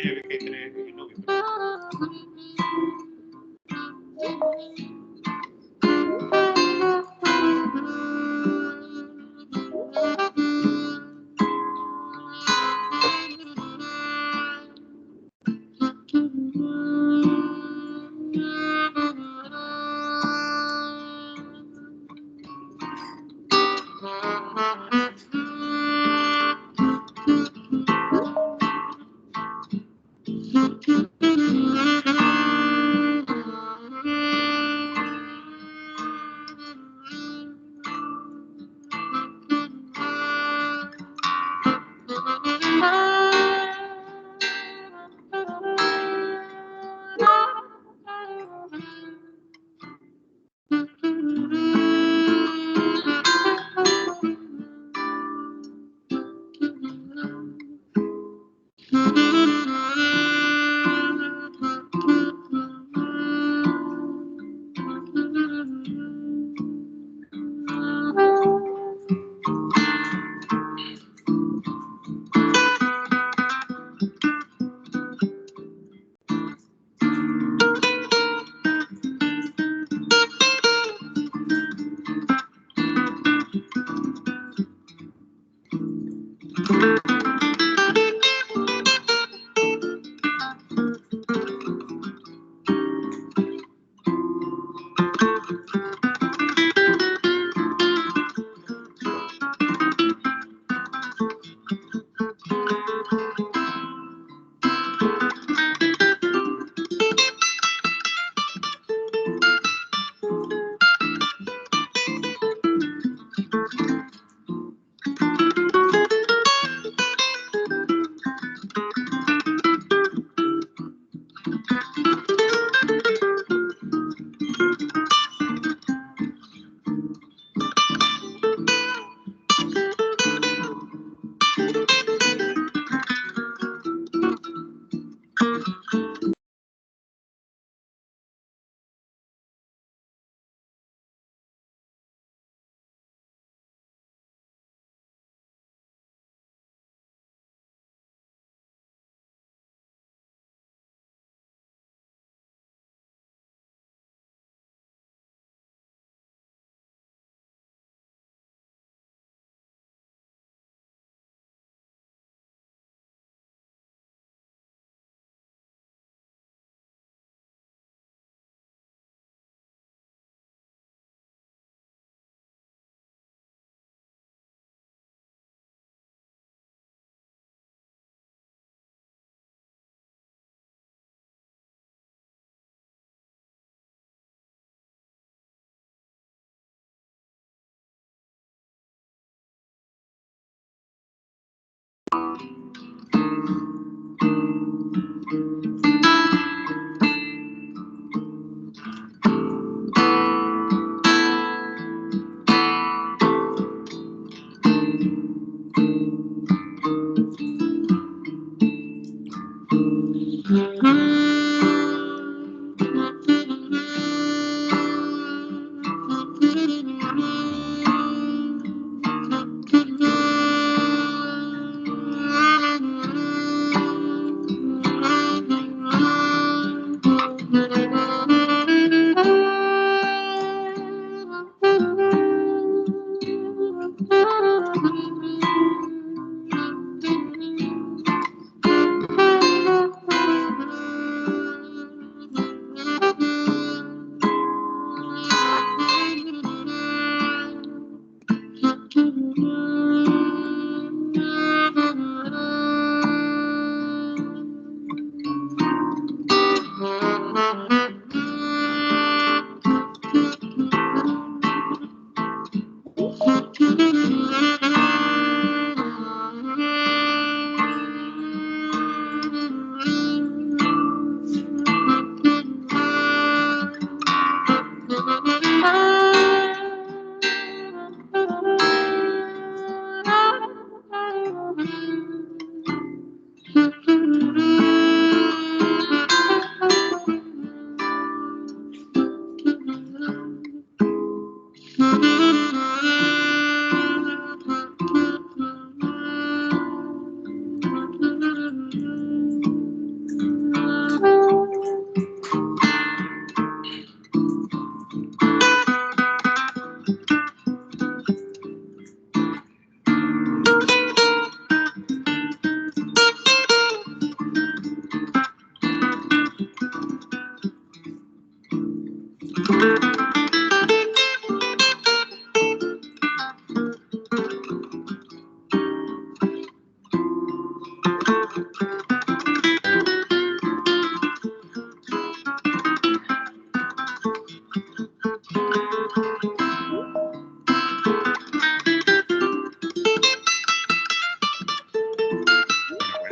ella que tiene novio.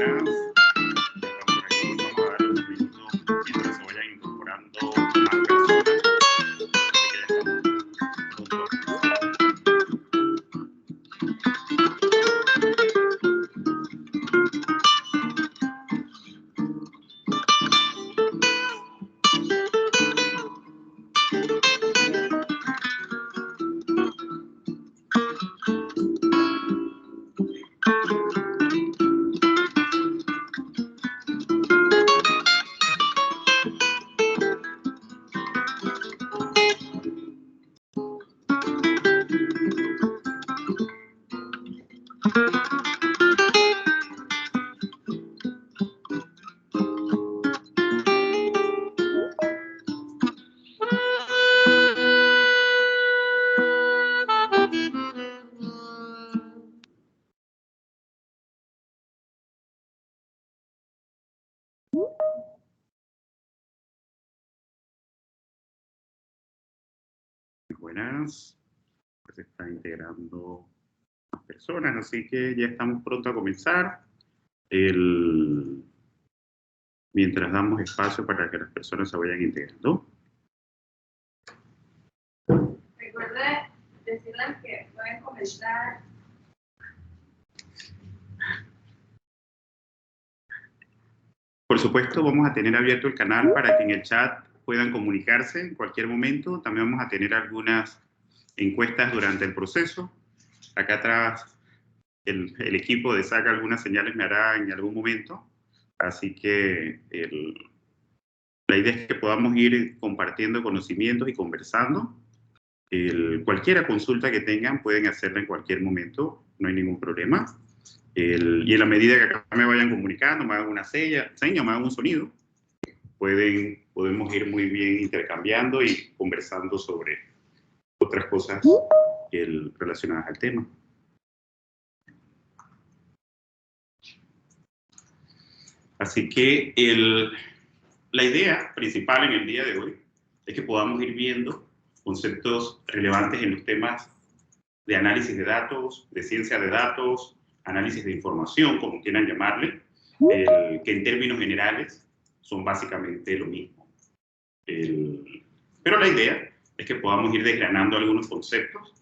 buenas. Estamos por aquí. Vamos a dar unos minutos mientras se vayan incorporando más personas. Buenas, pues se están integrando más personas, así que ya estamos pronto a comenzar. Mientras damos espacio para que las personas se vayan integrando. Recuerde decirles que pueden comentar. Por supuesto, vamos a tener abierto el canal para que en el chat puedan comunicarse en cualquier momento. También vamos a tener algunas encuestas durante el proceso. Acá atrás el equipo de Saca algunas señales me hará en algún momento. Así que la idea es que podamos ir compartiendo conocimientos y conversando. Cualquier consulta que tengan pueden hacerla en cualquier momento, no hay ningún problema. Y en la medida que acá me vayan comunicando, me hagan una seña, me hagan un sonido, podemos ir muy bien intercambiando y conversando sobre otras cosas relacionadas al tema. Así que la idea principal en el día de hoy es que podamos ir viendo conceptos relevantes en los temas de análisis de datos, de ciencia de datos, análisis de información, como quieran llamarle, que en términos generales son básicamente lo mismo. Pero la idea es que podamos ir desgranando algunos conceptos,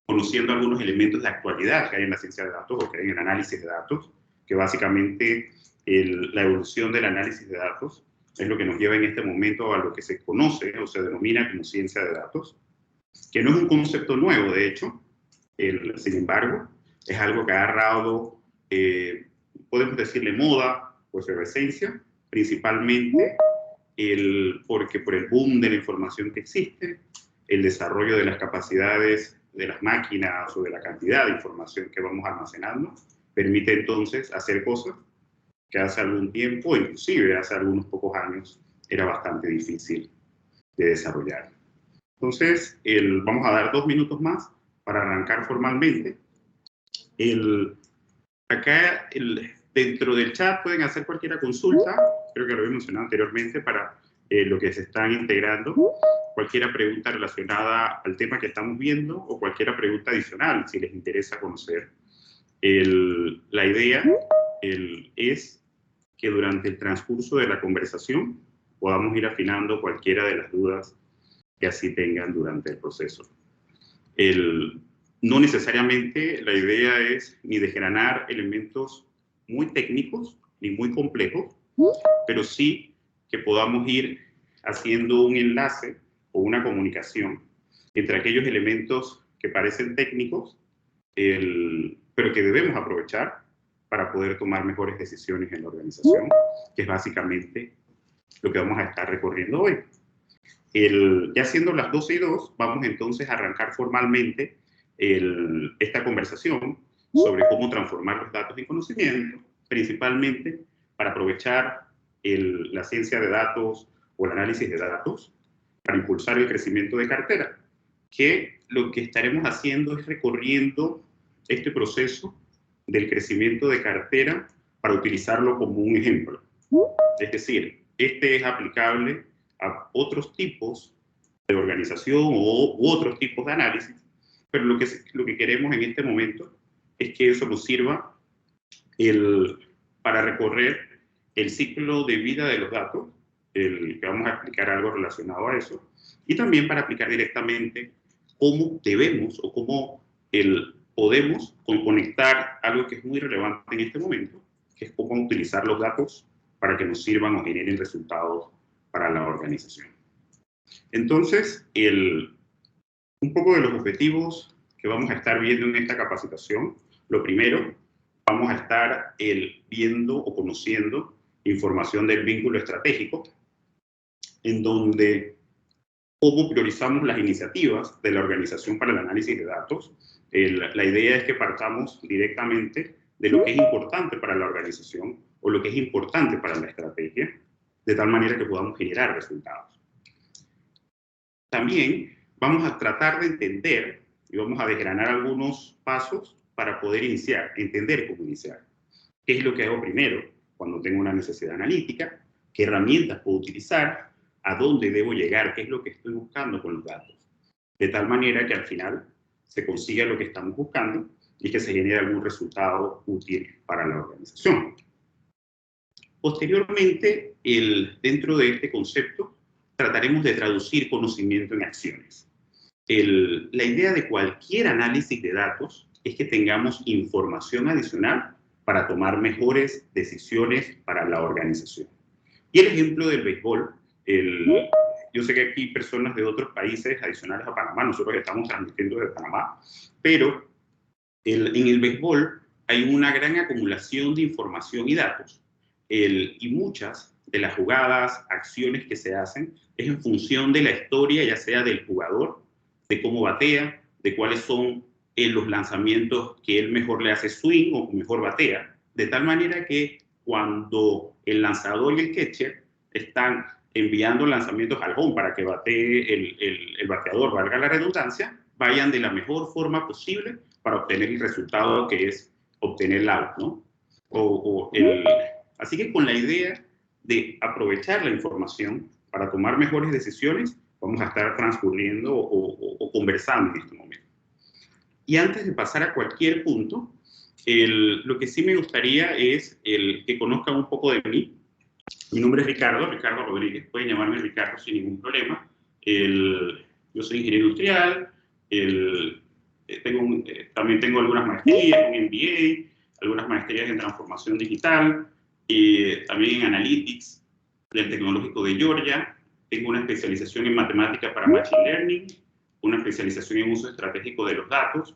conociendo algunos elementos de actualidad que hay en la ciencia de datos o que hay en el análisis de datos, que básicamente la evolución del análisis de datos es lo que nos lleva en este momento a lo que se conoce o se denomina como ciencia de datos, que no es un concepto nuevo, de hecho. Sin embargo, es algo que ha agarrado, podemos decirle moda o efervescencia, principalmente porque por el boom de la información que existe, el desarrollo de las capacidades de las máquinas o de la cantidad de información que vamos almacenando, permite entonces hacer cosas que hace algún tiempo, inclusive hace algunos pocos años, era bastante difícil de desarrollar. Entonces, vamos a dar 2 minutos más para arrancar formalmente. Acá, dentro del chat pueden hacer cualquier consulta, creo que lo había mencionado anteriormente, para lo que se están integrando, cualquier pregunta relacionada al tema que estamos viendo o cualquier pregunta adicional, si les interesa conocer. La idea es que durante el transcurso de la conversación podamos ir afinando cualquiera de las dudas que así tengan durante el proceso. No necesariamente la idea es ni desgranar elementos muy técnicos ni muy complejos, pero sí que podamos ir haciendo un enlace o una comunicación entre aquellos elementos que parecen técnicos, pero que debemos aprovechar para poder tomar mejores decisiones en la organización, que es básicamente lo que vamos a estar recorriendo hoy. Ya siendo las 12:02, vamos entonces a arrancar formalmente esta conversación sobre cómo transformar los datos en conocimiento, principalmente para aprovechar la ciencia de datos o el análisis de datos para impulsar el crecimiento de cartera, que lo que estaremos haciendo es recorriendo este proceso del crecimiento de cartera para utilizarlo como un ejemplo. Es decir, este es aplicable a otros tipos de organización u otros tipos de análisis, pero lo que queremos en este momento es que eso nos sirva para recorrer el ciclo de vida de los datos, que vamos a explicar algo relacionado a eso, y también para aplicar directamente cómo debemos o cómo podemos conectar algo que es muy relevante en este momento, que es cómo utilizar los datos para que nos sirvan o generen resultados para la organización. Entonces, un poco de los objetivos que vamos a estar viendo en esta capacitación. Lo primero, vamos a estar viendo o conociendo información del vínculo estratégico, en donde cómo priorizamos las iniciativas de la organización para el análisis de datos. La idea es que partamos directamente de lo que es importante para la organización o lo que es importante para la estrategia, de tal manera que podamos generar resultados. También vamos a tratar de entender y vamos a desgranar algunos pasos para poder iniciar, entender cómo iniciar. ¿Qué es lo que hago primero cuando tengo una necesidad analítica? ¿Qué herramientas puedo utilizar? ¿A dónde debo llegar? ¿Qué es lo que estoy buscando con los datos? De tal manera que al final se consiga lo que estamos buscando y que se genere algún resultado útil para la organización. Posteriormente, dentro de este concepto, trataremos de traducir conocimiento en acciones. La idea de cualquier análisis de datos es que tengamos información adicional para tomar mejores decisiones para la organización. Y el ejemplo del béisbol, yo sé que aquí hay personas de otros países adicionales a Panamá, nosotros estamos transmitiendo desde Panamá, pero en el béisbol hay una gran acumulación de información y datos, y muchas de las jugadas, acciones que se hacen, es en función de la historia, ya sea del jugador, de cómo batea, de cuáles son los lanzamientos que él mejor le hace swing o mejor batea, de tal manera que cuando el lanzador y el catcher están enviando lanzamientos al home para que batee el bateador, valga la redundancia, vayan de la mejor forma posible para obtener el resultado que es obtener el out, ¿no? Así que con la idea de aprovechar la información para tomar mejores decisiones, vamos a estar transcurriendo o conversando en este momento. Y antes de pasar a cualquier punto, lo que sí me gustaría es que conozcan un poco de mí. Mi nombre es Ricardo Rodríguez, pueden llamarme Ricardo sin ningún problema. Yo soy ingeniero industrial, también tengo algunas maestrías, un MBA, algunas maestrías en transformación digital, también en Analytics del Tecnológico de Georgia. Tengo una especialización en matemática para Machine Learning, una especialización en uso estratégico de los datos.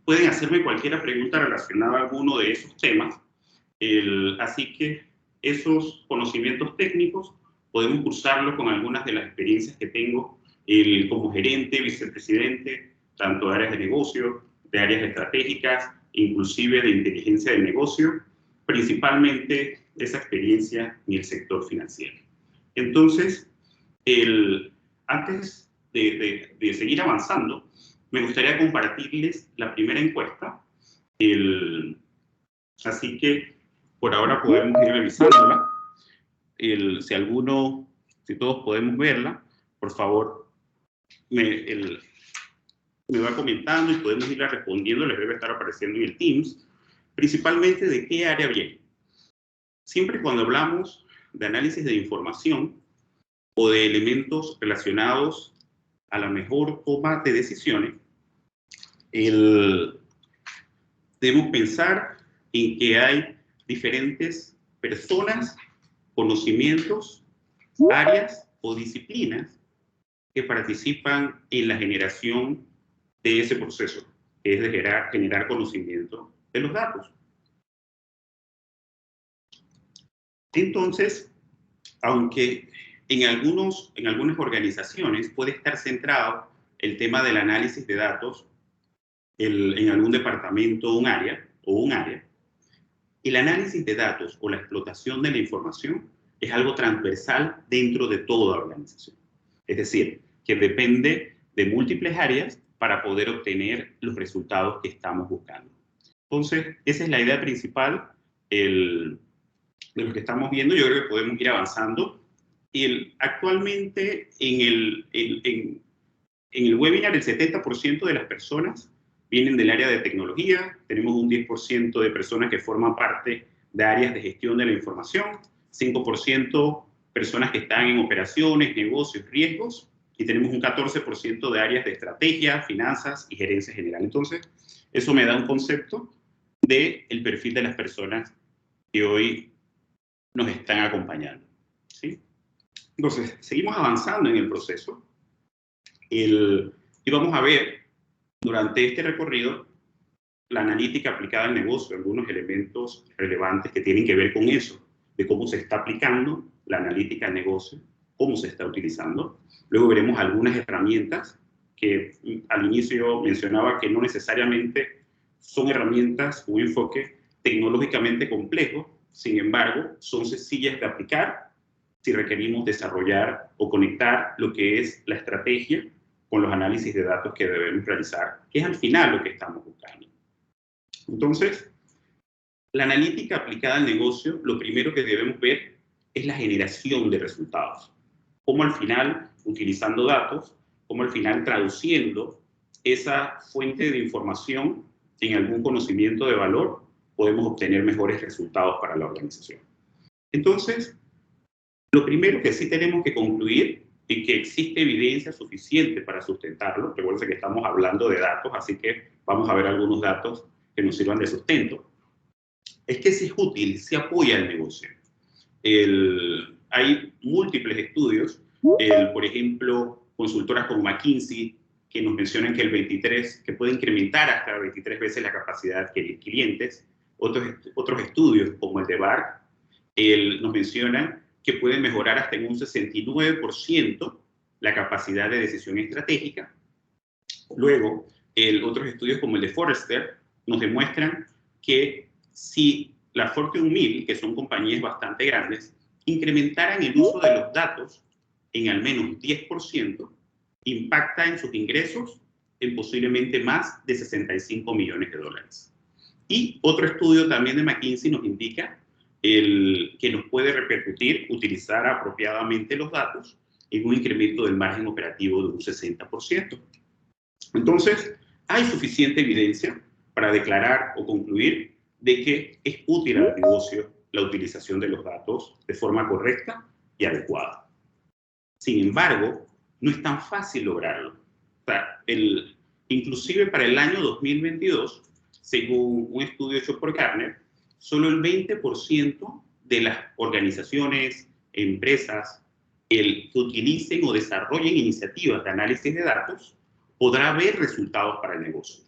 Pueden hacerme cualquier pregunta relacionada a alguno de esos temas. Así que esos conocimientos técnicos podemos cursarlos con algunas de las experiencias que tengo como gerente, vicepresidente, tanto de áreas de negocio, de áreas estratégicas, inclusive de inteligencia del negocio, principalmente esa experiencia en el sector financiero. Entonces, antes de seguir avanzando, me gustaría compartirles la primera encuesta. Así que por ahora podemos ir revisándola. Si todos podemos verla, por favor, me va comentando y podemos irla respondiendo. Les debe estar apareciendo en el Teams. Principalmente de qué área viene. Siempre cuando hablamos de análisis de información o de elementos relacionados a la mejor toma de decisiones, debemos pensar en que hay diferentes personas, conocimientos, áreas o disciplinas que participan en la generación de ese proceso, que es de generar conocimiento de los datos. Entonces, aunque en algunas organizaciones puede estar centrado el tema del análisis de datos en algún departamento o un área, el análisis de datos o la explotación de la información es algo transversal dentro de toda organización. Es decir, que depende de múltiples áreas para poder obtener los resultados que estamos buscando. Entonces, esa es la idea principal de lo que estamos viendo. Yo creo que podemos ir avanzando. Actualmente, en el webinar, el 70% de las personas vienen del área de tecnología, tenemos un 10% de personas que forman parte de áreas de gestión de la información, 5% personas que están en operaciones, negocios, riesgos, y tenemos un 14% de áreas de estrategia, finanzas y gerencia general. Entonces, eso me da un concepto del perfil de las personas que hoy nos están acompañando, ¿sí? Entonces, seguimos avanzando en el proceso y vamos a ver durante este recorrido la analítica aplicada al negocio, algunos elementos relevantes que tienen que ver con eso, de cómo se está aplicando la analítica al negocio, cómo se está utilizando. Luego veremos algunas herramientas que al inicio mencionaba que no necesariamente son herramientas con un enfoque tecnológicamente complejo, sin embargo, son sencillas de aplicar si requerimos desarrollar o conectar lo que es la estrategia con los análisis de datos que debemos realizar, que es al final lo que estamos buscando. Entonces, la analítica aplicada al negocio, lo primero que debemos ver es la generación de resultados. Cómo al final, utilizando datos, cómo al final traduciendo esa fuente de información en algún conocimiento de valor, podemos obtener mejores resultados para la organización. Entonces, lo primero que sí tenemos que concluir y que existe evidencia suficiente para sustentarlo, recuerden que estamos hablando de datos, así que vamos a ver algunos datos que nos sirvan de sustento, es que si es útil, si apoya el negocio. Hay múltiples estudios, por ejemplo, consultoras como McKinsey, que nos mencionan que puede incrementar hasta 23 veces la capacidad de adquirir clientes. Otros estudios, como el de BARC, nos mencionan que puede mejorar hasta en un 69% la capacidad de decisión estratégica. Luego, otros estudios como el de Forrester nos demuestran que si la Fortune 1000, que son compañías bastante grandes, incrementaran el uso de los datos en al menos 10%, impacta en sus ingresos en posiblemente más de 65 millones de dólares. Y otro estudio también de McKinsey nos indica que nos puede repercutir utilizar apropiadamente los datos en un incremento del margen operativo de un 60%. Entonces, hay suficiente evidencia para declarar o concluir de que es útil al negocio la utilización de los datos de forma correcta y adecuada. Sin embargo, no es tan fácil lograrlo. O sea, inclusive para el año 2022, según un estudio hecho por Gartner, solo el 20% de las organizaciones, empresas, que utilicen o desarrollen iniciativas de análisis de datos, podrá ver resultados para el negocio,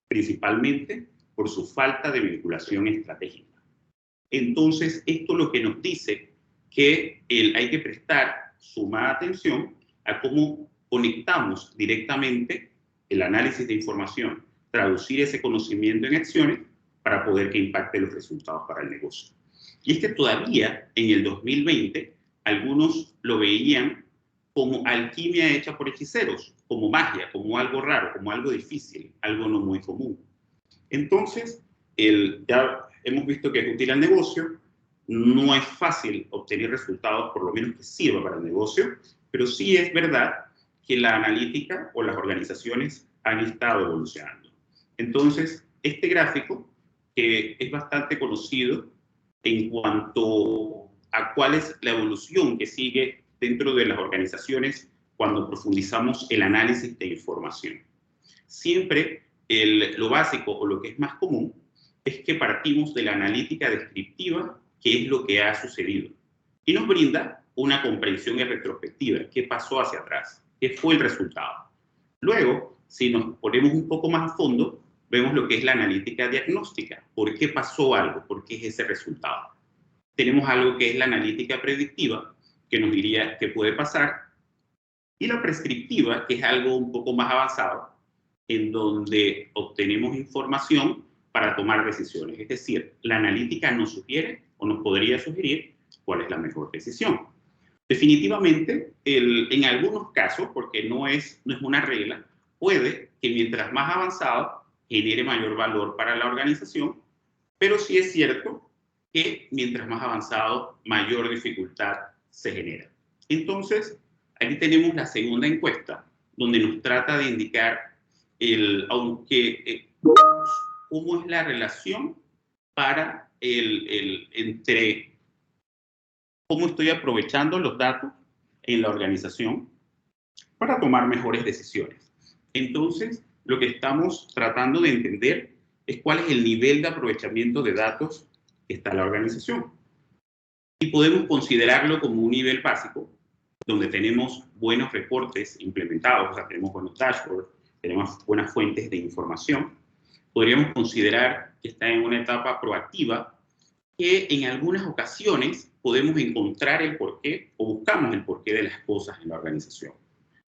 principalmente por su falta de vinculación estratégica. Entonces, esto lo que nos dice que hay que prestar suma atención a cómo conectamos directamente el análisis de información, traducir ese conocimiento en acciones para poder que impacte los resultados para el negocio. Y es que todavía en el 2020 algunos lo veían como alquimia hecha por hechiceros, como magia, como algo raro, como algo difícil, algo no muy común. Entonces, ya hemos visto que es útil al negocio, no es fácil obtener resultados, por lo menos que sirva para el negocio, pero sí es verdad que la analítica o las organizaciones han estado evolucionando. Entonces, este gráfico, que es bastante conocido en cuanto a cuál es la evolución que sigue dentro de las organizaciones cuando profundizamos el análisis de información. Siempre lo básico o lo que es más común es que partimos de la analítica descriptiva, que es lo que ha sucedido, y nos brinda una comprensión en retrospectiva, qué pasó hacia atrás, qué fue el resultado. Luego, si nos ponemos un poco más a fondo, vemos lo que es la analítica diagnóstica, por qué pasó algo, por qué es ese resultado. Tenemos algo que es la analítica predictiva, que nos diría qué puede pasar, y la prescriptiva, que es algo un poco más avanzado, en donde obtenemos información para tomar decisiones. Es decir, la analítica nos sugiere o nos podría sugerir cuál es la mejor decisión. Definitivamente, en algunos casos, porque no es una regla, puede que mientras más avanzado genere mayor valor para la organización, pero sí es cierto que mientras más avanzado, mayor dificultad se genera. Entonces, aquí tenemos la segunda encuesta, donde nos trata de indicar, aunque cómo es la relación para entre cómo estoy aprovechando los datos en la organización para tomar mejores decisiones. Entonces, lo que estamos tratando de entender es cuál es el nivel de aprovechamiento de datos que está en la organización. Y podemos considerarlo como un nivel básico, donde tenemos buenos reportes implementados, o sea, tenemos buenos dashboards, tenemos buenas fuentes de información. Podríamos considerar que está en una etapa proactiva, que en algunas ocasiones podemos encontrar el porqué o buscamos el porqué de las cosas en la organización.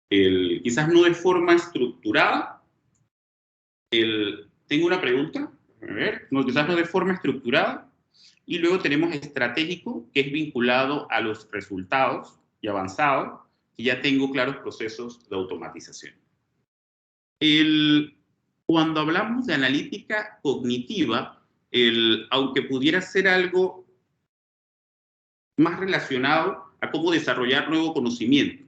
Quizás no de forma estructurada. Tengo una pregunta, a ver, no, quizás no de forma estructurada. Y luego tenemos estratégico, que es vinculado a los resultados, y avanzado, y ya tengo claros procesos de automatización. Cuando hablamos de analítica cognitiva, aunque pudiera ser algo más relacionado a cómo desarrollar nuevo conocimiento,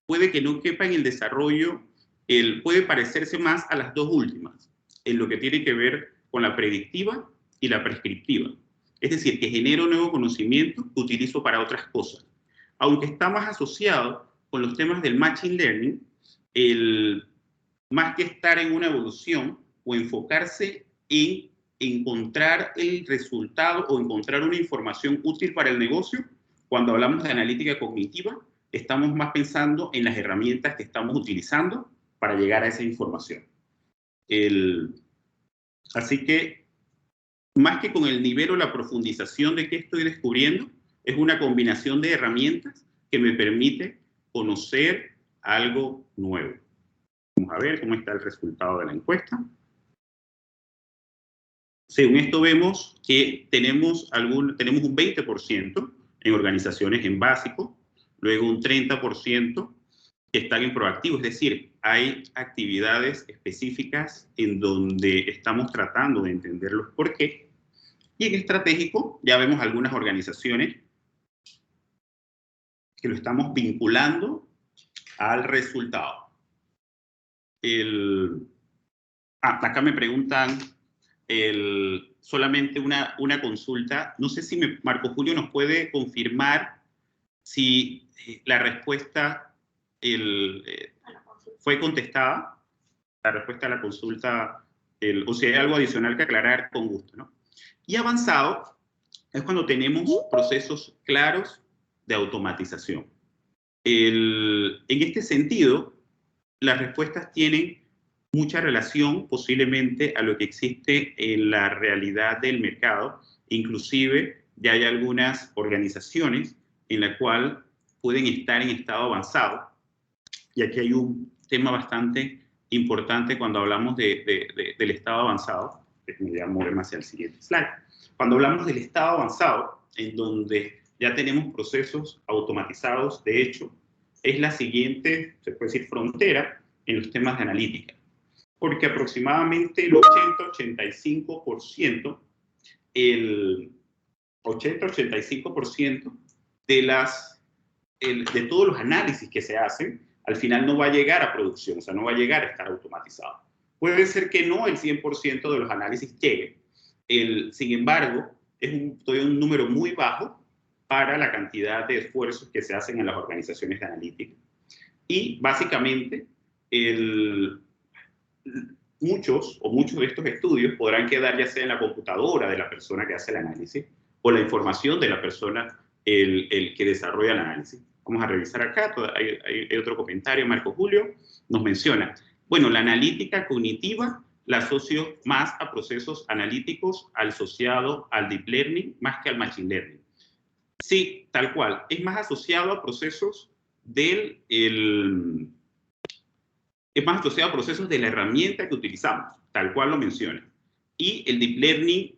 puede que no quepa en el desarrollo, puede parecerse más a las dos últimas, en lo que tiene que ver con la predictiva y la prescriptiva. Es decir, que genero nuevo conocimiento que utilizo para otras cosas. Aunque está más asociado con los temas del machine learning, más que estar en una evolución o enfocarse en encontrar el resultado o encontrar una información útil para el negocio, cuando hablamos de analítica cognitiva, estamos más pensando en las herramientas que estamos utilizando para llegar a esa información. Así que, más que con el nivel o la profundización de qué estoy descubriendo, es una combinación de herramientas que me permite conocer algo nuevo. Vamos a ver cómo está el resultado de la encuesta. Según esto vemos que tenemos un 20% en organizaciones en básico, luego un 30% que están en proactivo, es decir, hay actividades específicas en donde estamos tratando de entender los por qué. Y en estratégico ya vemos algunas organizaciones que lo estamos vinculando al resultado. Acá me preguntan solamente una consulta. No sé si Marco Julio nos puede confirmar si la respuesta fue contestada, la respuesta a la consulta, o si hay algo adicional que aclarar, con gusto, ¿no? Y avanzado es cuando tenemos procesos claros de automatización. En este sentido, las respuestas tienen mucha relación posiblemente a lo que existe en la realidad del mercado. Inclusive ya hay algunas organizaciones en las cuales pueden estar en estado avanzado. Y aquí hay un tema bastante importante cuando hablamos del estado avanzado. Me voy a mover hacia el siguiente slide. Cuando hablamos del estado avanzado, en donde ya tenemos procesos automatizados, de hecho, es la siguiente, se puede decir, frontera en los temas de analítica. Porque aproximadamente el 80-85%, el 80-85% de todos los análisis que se hacen, al final no va a llegar a producción, o sea, no va a llegar a estar automatizado. Puede ser que no el 100% de los análisis llegue. Sin embargo, es todavía un número muy bajo para la cantidad de esfuerzos que se hacen en las organizaciones de analítica. Y básicamente, muchos de estos estudios podrán quedar ya sea en la computadora de la persona que hace el análisis o la información de la persona el que desarrolla el análisis. Vamos a revisar acá, hay otro comentario, Marco Julio nos menciona, bueno, la analítica cognitiva la asocio más a procesos analíticos asociado al deep learning más que al machine learning. Sí, tal cual, es más asociado a procesos es más asociado a procesos de la herramienta que utilizamos, tal cual lo menciona. Y el deep learning,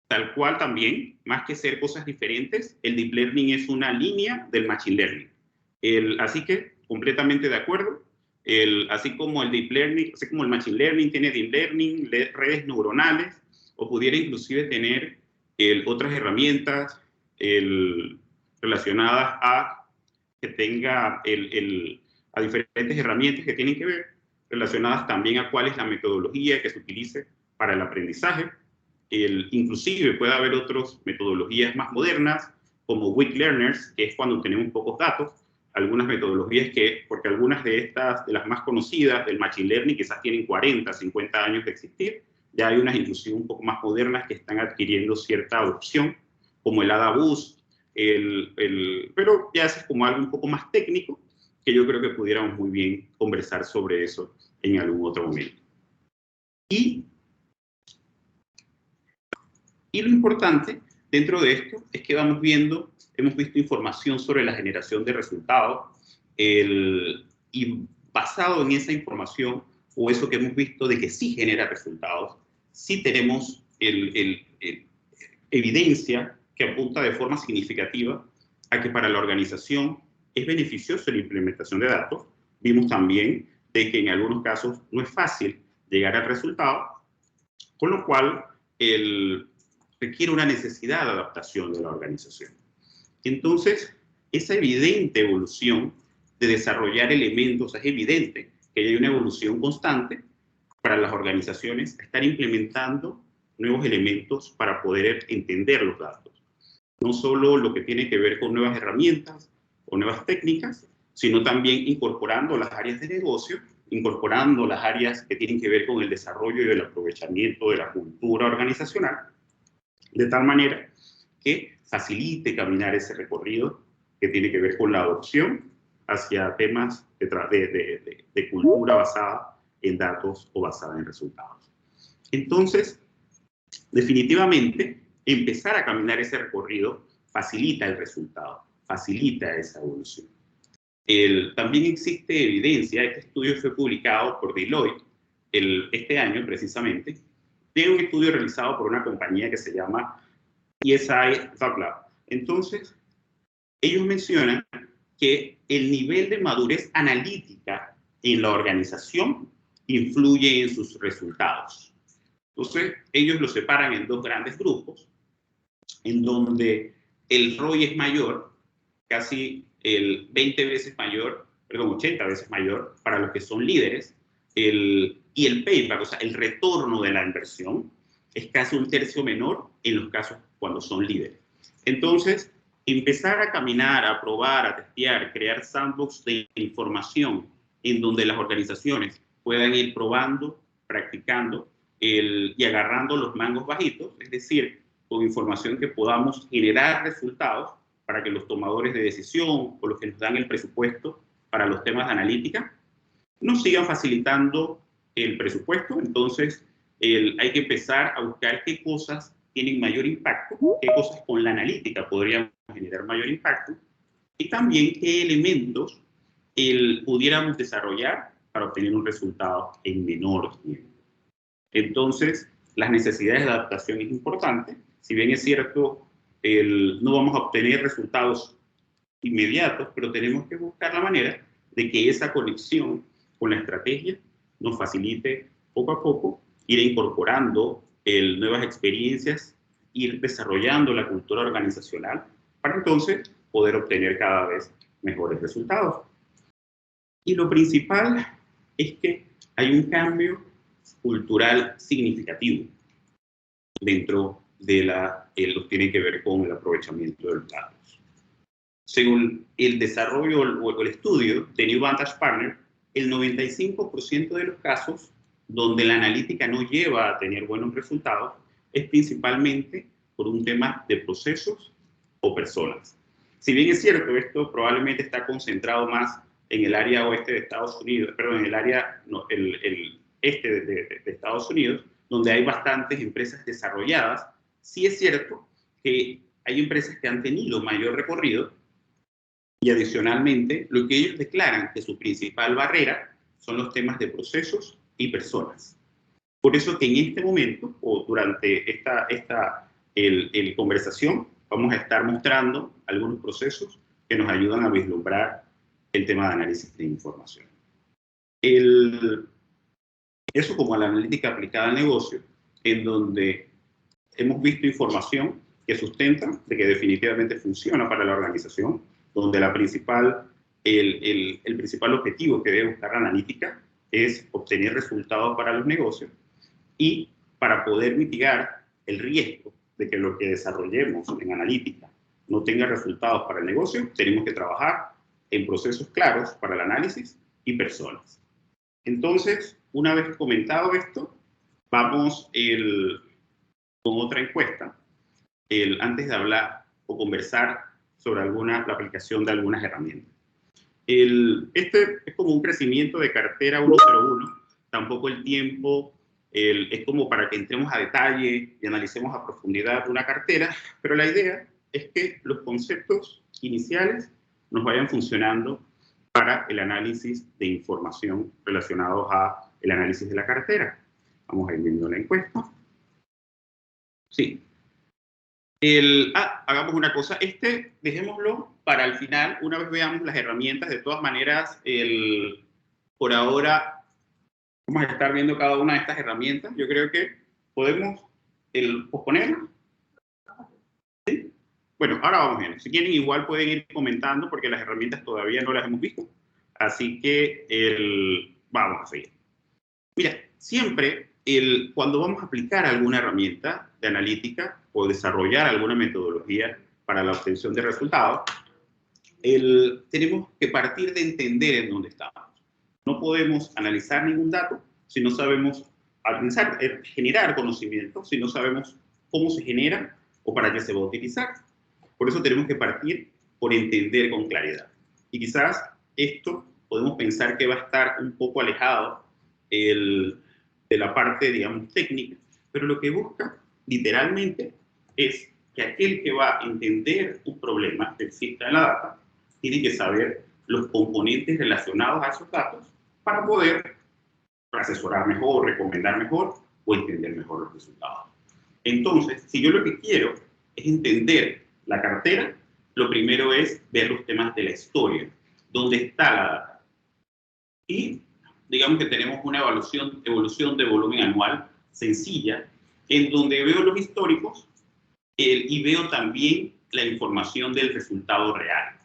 tal cual también, más que ser cosas diferentes, el deep learning es una línea del machine learning. Así que, completamente de acuerdo, así como el deep learning, así como el machine learning tiene deep learning, redes neuronales, o pudiera inclusive tener otras herramientas relacionadas a que tenga a diferentes herramientas que tienen que ver, relacionadas también a cuál es la metodología que se utilice para el aprendizaje. Inclusive puede haber otras metodologías más modernas, como Weak Learners, que es cuando tenemos pocos datos. Algunas metodologías porque algunas de las más conocidas del Machine Learning, quizás tienen 40, 50 años de existir. Ya hay unas inclusive un poco más modernas que están adquiriendo cierta adopción, como el AdaBoost, pero ya es como algo un poco más técnico, que yo creo que pudiéramos muy bien conversar sobre eso en algún otro momento. Y lo importante dentro de esto es que hemos visto información sobre la generación de resultados, y basado en esa información, o eso que hemos visto de que sí genera resultados, sí tenemos evidencia que apunta de forma significativa a que para la organización es beneficioso la implementación de datos. Vimos también de que en algunos casos no es fácil llegar al resultado, con lo cual requiere una necesidad de adaptación de la organización. Entonces, esa evidente evolución de desarrollar elementos, es evidente que hay una evolución constante para las organizaciones, estar implementando nuevos elementos para poder entender los datos. No solo lo que tiene que ver con nuevas herramientas o nuevas técnicas, sino también incorporando las áreas de negocio, incorporando las áreas que tienen que ver con el desarrollo y el aprovechamiento de la cultura organizacional, de tal manera que facilite caminar ese recorrido que tiene que ver con la adopción hacia temas de cultura basada en datos o basada en resultados. Entonces, definitivamente, empezar a caminar ese recorrido facilita el resultado, facilita esa evolución. También existe evidencia, este estudio fue publicado por Deloitte este año precisamente, de un estudio realizado por una compañía que se llama ESI ThoughtLab. Entonces, ellos mencionan que el nivel de madurez analítica en la organización influye en sus resultados. Entonces, ellos lo separan en dos grandes grupos, en donde el ROI es mayor, casi 20 veces mayor, perdón, 80 veces mayor para los que son líderes, y el payback, o sea, el retorno de la inversión, es casi un tercio menor en los casos cuando son líderes. Entonces, empezar a caminar, a probar, a testear, crear sandbox de información en donde las organizaciones puedan ir probando, practicando y agarrando los mangos bajitos, es decir, con información que podamos generar resultados para que los tomadores de decisión o los que nos dan el presupuesto para los temas de analítica nos sigan facilitando el presupuesto. Entonces, hay que empezar a buscar qué cosas tienen mayor impacto, qué cosas con la analítica podrían generar mayor impacto, y también qué elementos pudiéramos desarrollar para obtener un resultado en menor tiempo. Entonces, las necesidades de adaptación es importante. Si bien es cierto, no vamos a obtener resultados inmediatos, pero tenemos que buscar la manera de que esa conexión con la estrategia nos facilite poco a poco ir incorporando nuevas experiencias, ir desarrollando la cultura organizacional para entonces poder obtener cada vez mejores resultados. Y lo principal es que hay un cambio cultural significativo dentro de lo que tiene que ver con el aprovechamiento de los datos. Según el desarrollo o el estudio de New Vantage Partner, el 95% de los casos donde la analítica no lleva a tener buenos resultados es principalmente por un tema de procesos o personas. Si bien es cierto, esto probablemente está concentrado más en el área oeste de Estados Unidos, perdón, en el área este de Estados Unidos, donde hay bastantes empresas desarrolladas, sí es cierto que hay empresas que han tenido mayor recorrido y adicionalmente lo que ellos declaran que su principal barrera son los temas de procesos y personas. Por eso que en este momento o durante esta conversación vamos a estar mostrando algunos procesos que nos ayudan a vislumbrar el tema de análisis de información. Eso como la analítica aplicada al negocio, en donde hemos visto información que sustenta de que definitivamente funciona para la organización, donde el principal objetivo que debe buscar la analítica es obtener resultados para los negocios, y para poder mitigar el riesgo de que lo que desarrollemos en analítica no tenga resultados para el negocio, tenemos que trabajar en procesos claros para el análisis y personas. Entonces, una vez comentado esto, vamos con otra encuesta, antes de hablar o conversar sobre la aplicación de algunas herramientas. Este es como un crecimiento de cartera 101, tampoco el tiempo es como para que entremos a detalle y analicemos a profundidad una cartera, pero la idea es que los conceptos iniciales nos vayan funcionando para el análisis de información relacionados a el análisis de la cartera. Vamos a ir viendo la encuesta. Sí. Hagamos una cosa, dejémoslo para el final, una vez veamos las herramientas. De todas maneras, por ahora vamos a estar viendo cada una de estas herramientas. Yo creo que podemos posponerlas. ¿Sí? Bueno, ahora vamos bien. Si quieren, igual pueden ir comentando porque las herramientas todavía no las hemos visto. Así que vamos a seguir. Mira, siempre cuando vamos a aplicar alguna herramienta de analítica o desarrollar alguna metodología para la obtención de resultados, tenemos que partir de entender en dónde estamos. No podemos analizar ningún dato si no sabemos generar conocimiento, si no sabemos cómo se genera o para qué se va a utilizar. Por eso tenemos que partir por entender con claridad. Y quizás esto podemos pensar que va a estar un poco alejado de la parte, digamos, técnica, pero lo que busca literalmente es que aquel que va a entender un problema que exista en la data tiene que saber los componentes relacionados a esos datos para poder asesorar mejor, recomendar mejor o entender mejor los resultados. Entonces, si yo lo que quiero es entender la cartera, lo primero es ver los temas de la historia, dónde está la data. Y digamos que tenemos una evolución de volumen anual sencilla, en donde veo los históricos y veo también la información del resultado real.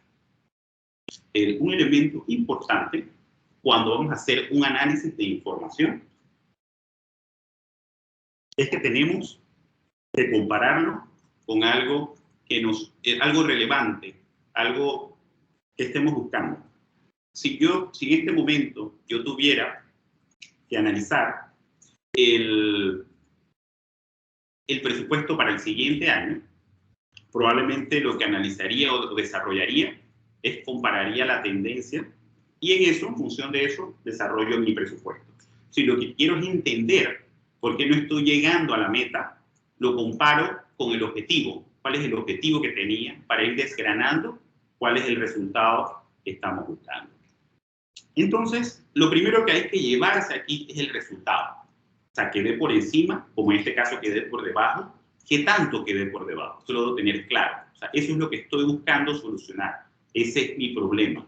Un elemento importante cuando vamos a hacer un análisis de información es que tenemos que compararlo con algo algo relevante, algo que estemos buscando. Si en este momento yo tuviera que analizar el presupuesto para el siguiente año, probablemente lo que analizaría o desarrollaría es compararía la tendencia y en función de eso, desarrollo mi presupuesto. Si lo que quiero es entender por qué no estoy llegando a la meta, lo comparo con el objetivo. ¿Cuál es el objetivo que tenía para ir desgranando cuál es el resultado que estamos buscando? Entonces, lo primero que hay que llevarse aquí es el resultado. O sea, quedé por encima, como en este caso quedé por debajo. ¿Qué tanto quedé por debajo? Eso lo debo tener claro. O sea, eso es lo que estoy buscando solucionar. Ese es mi problema.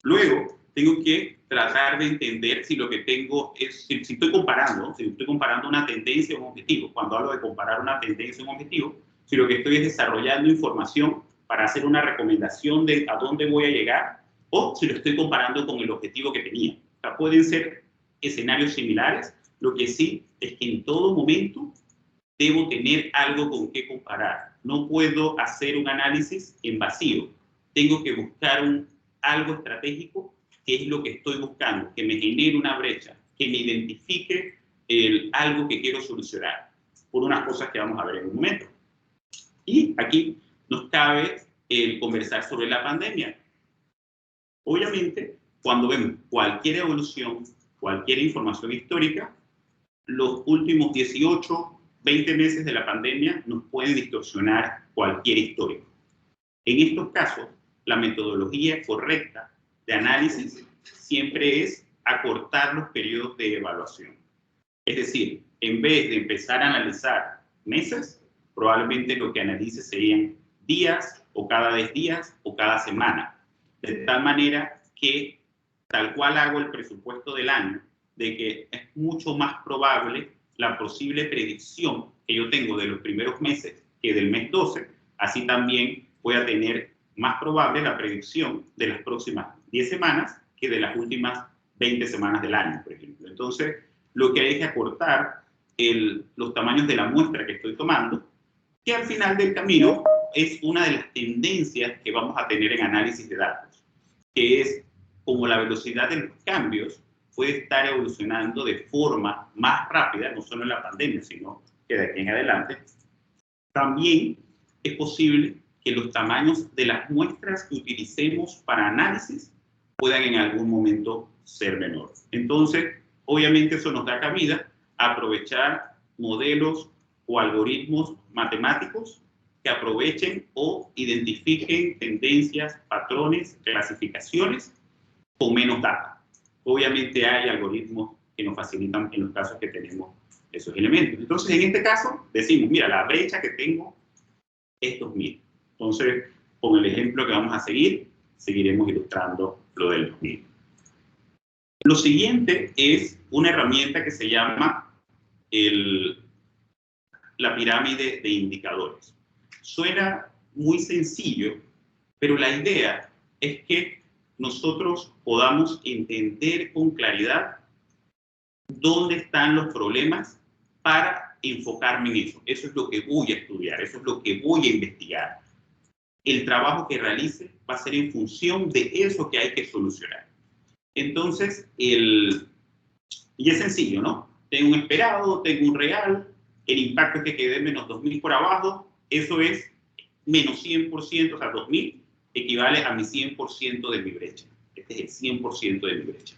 Luego, tengo que tratar de entender si lo que tengo es, si estoy comparando una tendencia o un objetivo. Cuando hablo de comparar una tendencia o un objetivo, si lo que estoy es desarrollando información para hacer una recomendación de a dónde voy a llegar, o si lo estoy comparando con el objetivo que tenía. O sea, pueden ser escenarios similares, lo que sí es que en todo momento debo tener algo con qué comparar. No puedo hacer un análisis en vacío. Tengo que buscar algo estratégico, que es lo que estoy buscando, que me genere una brecha, que me identifique algo que quiero solucionar, por unas cosas que vamos a ver en un momento. Y aquí nos cabe conversar sobre la pandemia. Obviamente, cuando vemos cualquier evolución, cualquier información histórica, los últimos 18, 20 meses de la pandemia nos pueden distorsionar cualquier histórico. En estos casos, la metodología correcta de análisis siempre es acortar los periodos de evaluación. Es decir, en vez de empezar a analizar meses, probablemente lo que analice serían días, o cada 10 días, o cada semana. De tal manera que, tal cual hago el presupuesto del año, de que es mucho más probable la posible predicción que yo tengo de los primeros meses que del mes 12, así también voy a tener más probable la predicción de las próximas 10 semanas que de las últimas 20 semanas del año, por ejemplo. Entonces, lo que hay que acortar los tamaños de la muestra que estoy tomando, que al final del camino es una de las tendencias que vamos a tener en análisis de datos, que es como la velocidad de los cambios puede estar evolucionando de forma más rápida, no solo en la pandemia, sino que de aquí en adelante, también es posible que los tamaños de las muestras que utilicemos para análisis puedan en algún momento ser menores. Entonces, obviamente eso nos da cabida a aprovechar modelos o algoritmos matemáticos que aprovechen o identifiquen tendencias, patrones, clasificaciones con menos data. Obviamente hay algoritmos que nos facilitan en los casos que tenemos esos elementos. Entonces, en este caso, decimos, mira, la brecha que tengo es 2000. Entonces, con el ejemplo que vamos a seguir, seguiremos ilustrando lo del 2000. Lo siguiente es una herramienta que se llama la pirámide de indicadores. Suena muy sencillo, pero la idea es que nosotros podamos entender con claridad dónde están los problemas para enfocarme en eso. Eso es lo que voy a estudiar, eso es lo que voy a investigar. El trabajo que realice va a ser en función de eso que hay que solucionar. Entonces, y es sencillo, ¿no? Tengo un esperado, tengo un real, el impacto es que quede menos 2000 por abajo, eso es menos 100%, o sea, 2000 equivale a mi 100% de mi brecha. Este es el 100% de mi brecha.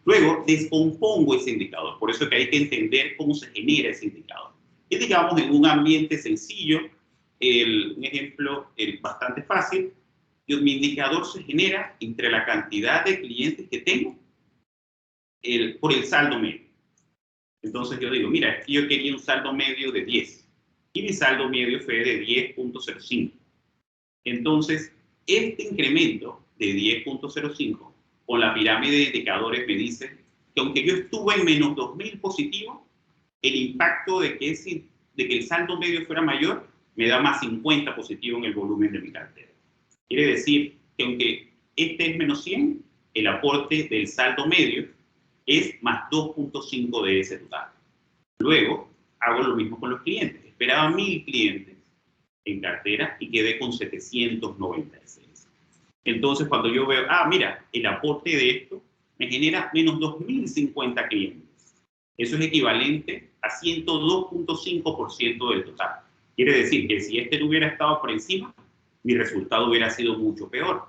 Luego, descompongo ese indicador, por eso es que hay que entender cómo se genera ese indicador. Y digamos, en un ambiente sencillo, un ejemplo bastante fácil, mi indicador se genera entre la cantidad de clientes que tengo por el saldo medio. Entonces yo digo, mira, yo quería un saldo medio de 10 y mi saldo medio fue de 10.05. Entonces, este incremento de 10.05 con la pirámide de indicadores me dice que aunque yo estuve en menos 2000 positivo, el impacto de que el saldo medio fuera mayor me da más 50 positivo en el volumen de mi cartera. Quiere decir que aunque este es menos 100, el aporte del saldo medio es más 2.5 de ese total. Luego, hago lo mismo con los clientes. Esperaba 1000 clientes en cartera y quedé con 796. Entonces, cuando yo veo, mira, el aporte de esto me genera menos 2050 clientes. Eso es equivalente a 102.5% del total. Quiere decir que si este no hubiera estado por encima, mi resultado hubiera sido mucho peor.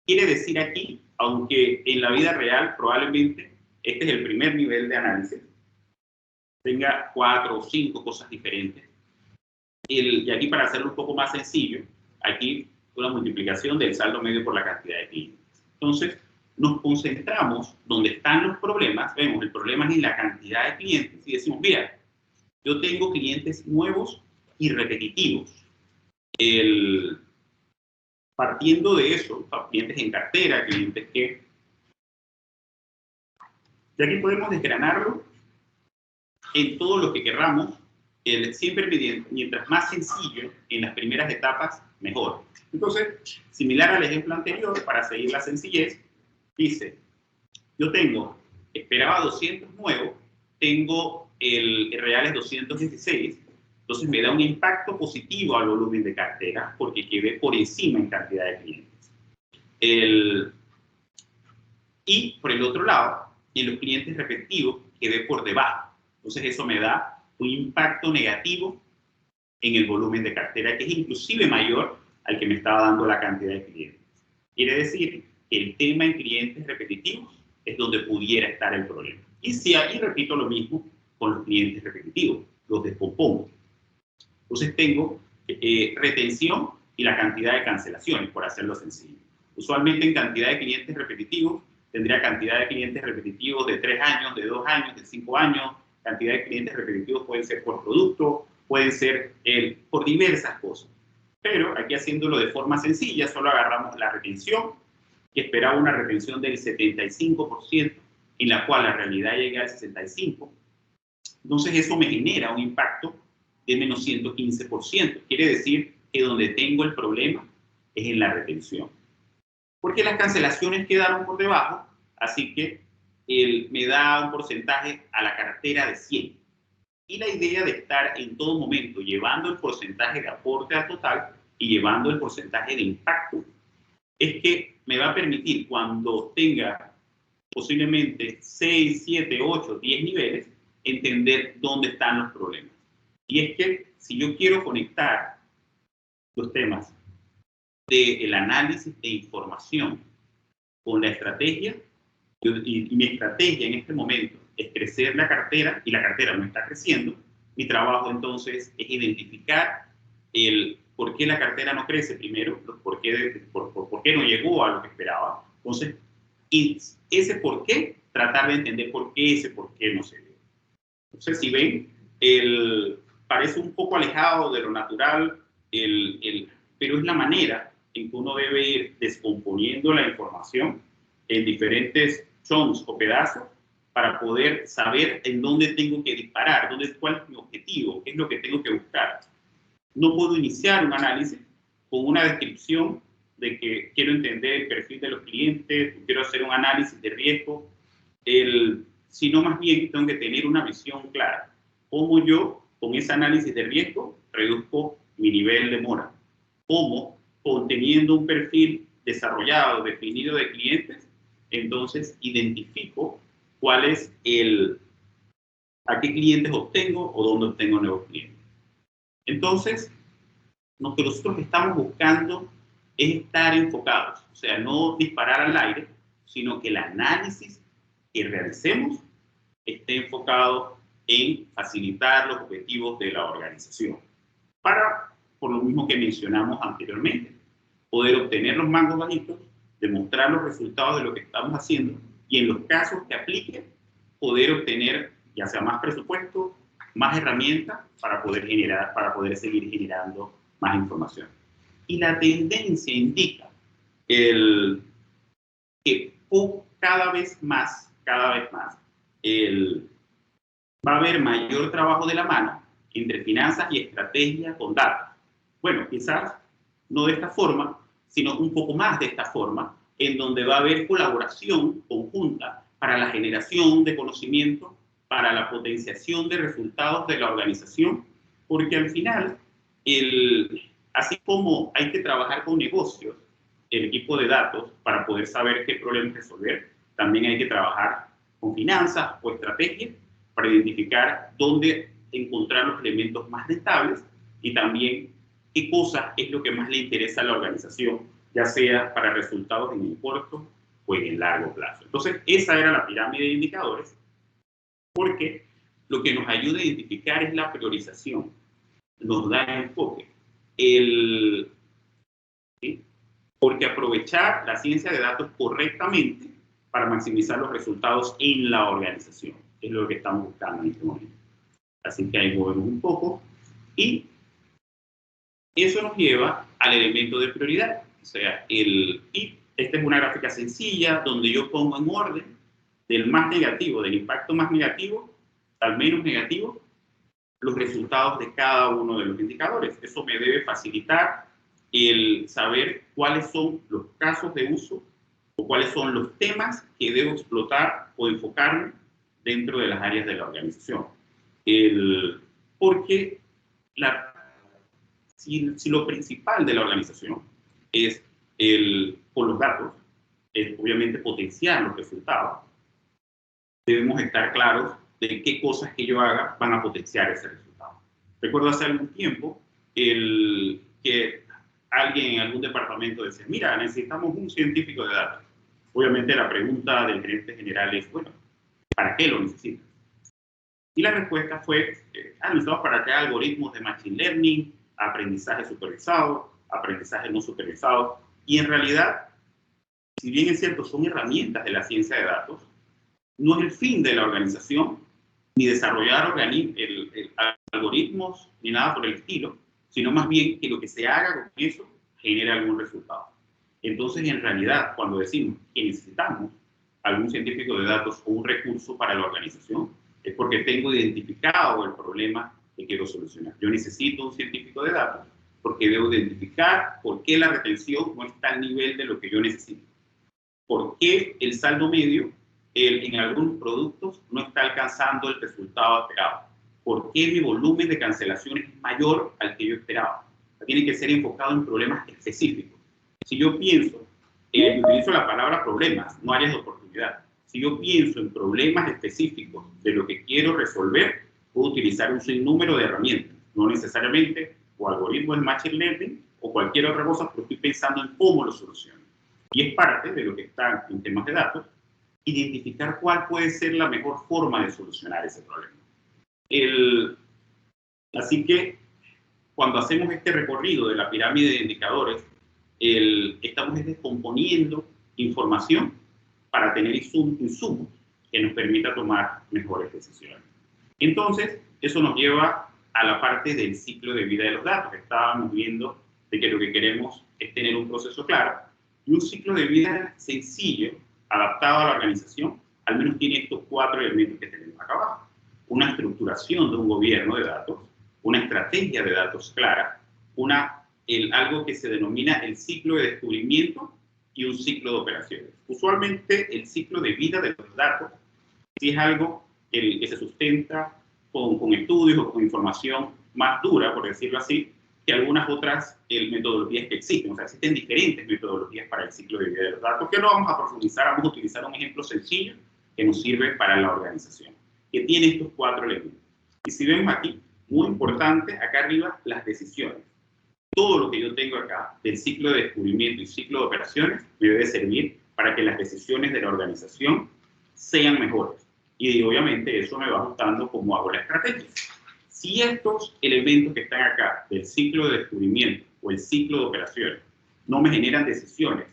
Quiere decir aquí, aunque en la vida real probablemente este es el primer nivel de análisis, tenga 4 o 5 cosas diferentes. Y aquí, para hacerlo un poco más sencillo, aquí una multiplicación del saldo medio por la cantidad de clientes. Entonces, nos concentramos donde están los problemas, vemos el problema es en la cantidad de clientes y decimos, mira, yo tengo clientes nuevos y repetitivos. Partiendo de eso, clientes en cartera, clientes que... Y aquí podemos desgranarlo en todo lo que querramos, siempre mientras más sencillo en las primeras etapas, mejor. Entonces, similar al ejemplo anterior, para seguir la sencillez, dice, yo esperaba 200 nuevos, tengo el real es 216, entonces me da un impacto positivo al volumen de cartera porque quedé por encima en cantidad de clientes. Y por el otro lado, en los clientes repetitivos quedé por debajo. Entonces eso me da un impacto negativo en el volumen de cartera, que es inclusive mayor al que me estaba dando la cantidad de clientes. Quiere decir que el tema en clientes repetitivos es donde pudiera estar el problema. Y si aquí repito lo mismo con los clientes repetitivos, los descompongo. Entonces tengo retención y la cantidad de cancelaciones, por hacerlo sencillo. Usualmente en cantidad de clientes repetitivos, tendría cantidad de clientes repetitivos de 3 años, de 2 años, de 5 años. Cantidad de clientes repetitivos pueden ser por producto, pueden ser por diversas cosas. Pero aquí, haciéndolo de forma sencilla, solo agarramos la retención, que esperaba una retención del 75%, en la cual la realidad llega al 65%. Entonces eso me genera un impacto de menos 115%. Quiere decir que donde tengo el problema es en la retención. Porque las cancelaciones quedaron por debajo, así que me da un porcentaje a la cartera de 100. Y la idea de estar en todo momento llevando el porcentaje de aporte al total y llevando el porcentaje de impacto es que me va a permitir, cuando tenga posiblemente 6, 7, 8, 10 niveles, entender dónde están los problemas. Y es que si yo quiero conectar los temas del análisis de información con la estrategia, y mi estrategia en este momento es crecer la cartera, y la cartera no está creciendo, mi trabajo entonces es identificar el por qué la cartera no crece primero, por qué no llegó a lo que esperaba. Entonces, y ese por qué, tratar de entender por qué ese por qué no se dio. Entonces, si ven, parece un poco alejado de lo natural, pero es la manera en que uno debe ir descomponiendo la información en diferentes chunks o pedazos para poder saber en dónde tengo que disparar, cuál es mi objetivo, qué es lo que tengo que buscar. No puedo iniciar un análisis con una descripción de que quiero entender el perfil de los clientes, quiero hacer un análisis de riesgo, sino más bien tengo que tener una visión clara. Cómo yo, con ese análisis de riesgo, reduzco mi nivel de mora. Cómo, teniendo un perfil desarrollado, definido de clientes, entonces identifico cuál es a qué clientes obtengo o dónde obtengo nuevos clientes. Entonces, lo que nosotros estamos buscando es estar enfocados, o sea, no disparar al aire, sino que el análisis que realicemos esté enfocado en facilitar los objetivos de la organización. Para, por lo mismo que mencionamos anteriormente, poder obtener los mangos bajitos, demostrar los resultados de lo que estamos haciendo y en los casos que aplique, poder obtener ya sea más presupuesto, más herramientas para poder seguir generando más información. Y la tendencia indica que cada vez más, va a haber mayor trabajo de la mano entre finanzas y estrategia con datos. Bueno, quizás no de esta forma, sino un poco más de esta forma, en donde va a haber colaboración conjunta para la generación de conocimiento, para la potenciación de resultados de la organización, porque al final, así como hay que trabajar con negocios, el equipo de datos, para poder saber qué problemas resolver, también hay que trabajar con finanzas o estrategias para identificar dónde encontrar los elementos más rentables y también qué cosa es lo que más le interesa a la organización, ya sea para resultados en el corto o en el largo plazo. Entonces, esa era la pirámide de indicadores, porque lo que nos ayuda a identificar es la priorización, nos da enfoque. ¿Sí? Porque aprovechar la ciencia de datos correctamente para maximizar los resultados en la organización es lo que estamos buscando en este momento. Así que ahí movemos un poco y eso nos lleva al elemento de prioridad. O sea, esta es una gráfica sencilla donde yo pongo en orden del más negativo, del impacto más negativo al menos negativo, los resultados de cada uno de los indicadores. Eso me debe facilitar el saber cuáles son los casos de uso o cuáles son los temas que debo explotar o enfocarme dentro de las áreas de la organización. Porque si lo principal de la organización es con los datos, es obviamente potenciar los resultados, debemos estar claros de qué cosas que yo haga van a potenciar ese resultado. Recuerdo hace algún tiempo que alguien en algún departamento decía, mira, necesitamos un científico de datos. Obviamente la pregunta del gerente general es, bueno, ¿para qué lo necesitas? Y la respuesta fue, necesitamos para crear algoritmos de machine learning, aprendizaje supervisado, aprendizaje no supervisado. Y en realidad, si bien es cierto, son herramientas de la ciencia de datos, no es el fin de la organización, ni desarrollar algoritmos, ni nada por el estilo, sino más bien que lo que se haga con eso genere algún resultado. Entonces, en realidad, cuando decimos que necesitamos algún científico de datos o un recurso para la organización, es porque tengo identificado el problema que quiero solucionar. Yo necesito un científico de datos porque debo identificar por qué la retención no está al nivel de lo que yo necesito. Por qué el saldo medio en algunos productos no está alcanzando el resultado esperado. por qué mi volumen de cancelaciones es mayor al que yo esperaba. Tiene que ser enfocado en problemas específicos. Si yo pienso, utilizo la palabra problemas, no áreas de oportunidad. Si yo pienso en problemas específicos de lo que quiero resolver, puedo utilizar un sinnúmero de herramientas, no necesariamente o algoritmos de Machine Learning o cualquier otra cosa, pero estoy pensando en cómo lo soluciono. Y es parte de lo que está en temas de datos, identificar cuál puede ser la mejor forma de solucionar ese problema. Así que cuando hacemos este recorrido de la pirámide de indicadores, estamos descomponiendo información para tener insumos que nos permita tomar mejores decisiones. Entonces, eso nos lleva a la parte del ciclo de vida de los datos. Estábamos viendo de que lo que queremos es tener un proceso claro y un ciclo de vida sencillo, adaptado a la organización, al menos tiene estos 4 elementos que tenemos acá abajo. Una estructuración de un gobierno de datos, una estrategia de datos clara, algo que se denomina el ciclo de descubrimiento y un ciclo de operaciones. Usualmente el ciclo de vida de los datos sí es algo que se sustenta con estudios o con información más dura, por decirlo así, que algunas otras metodologías que existen. O sea, existen diferentes metodologías para el ciclo de vida de los datos, que no vamos a profundizar, vamos a utilizar un ejemplo sencillo que nos sirve para la organización, que tiene estos 4 elementos. Y si vemos aquí, muy importante, acá arriba, las decisiones. Todo lo que yo tengo acá, del ciclo de descubrimiento y ciclo de operaciones, me debe servir para que las decisiones de la organización sean mejores. Y obviamente eso me va ajustando cómo hago la estrategia. Si estos elementos que están acá, del ciclo de descubrimiento o el ciclo de operaciones, no me generan decisiones,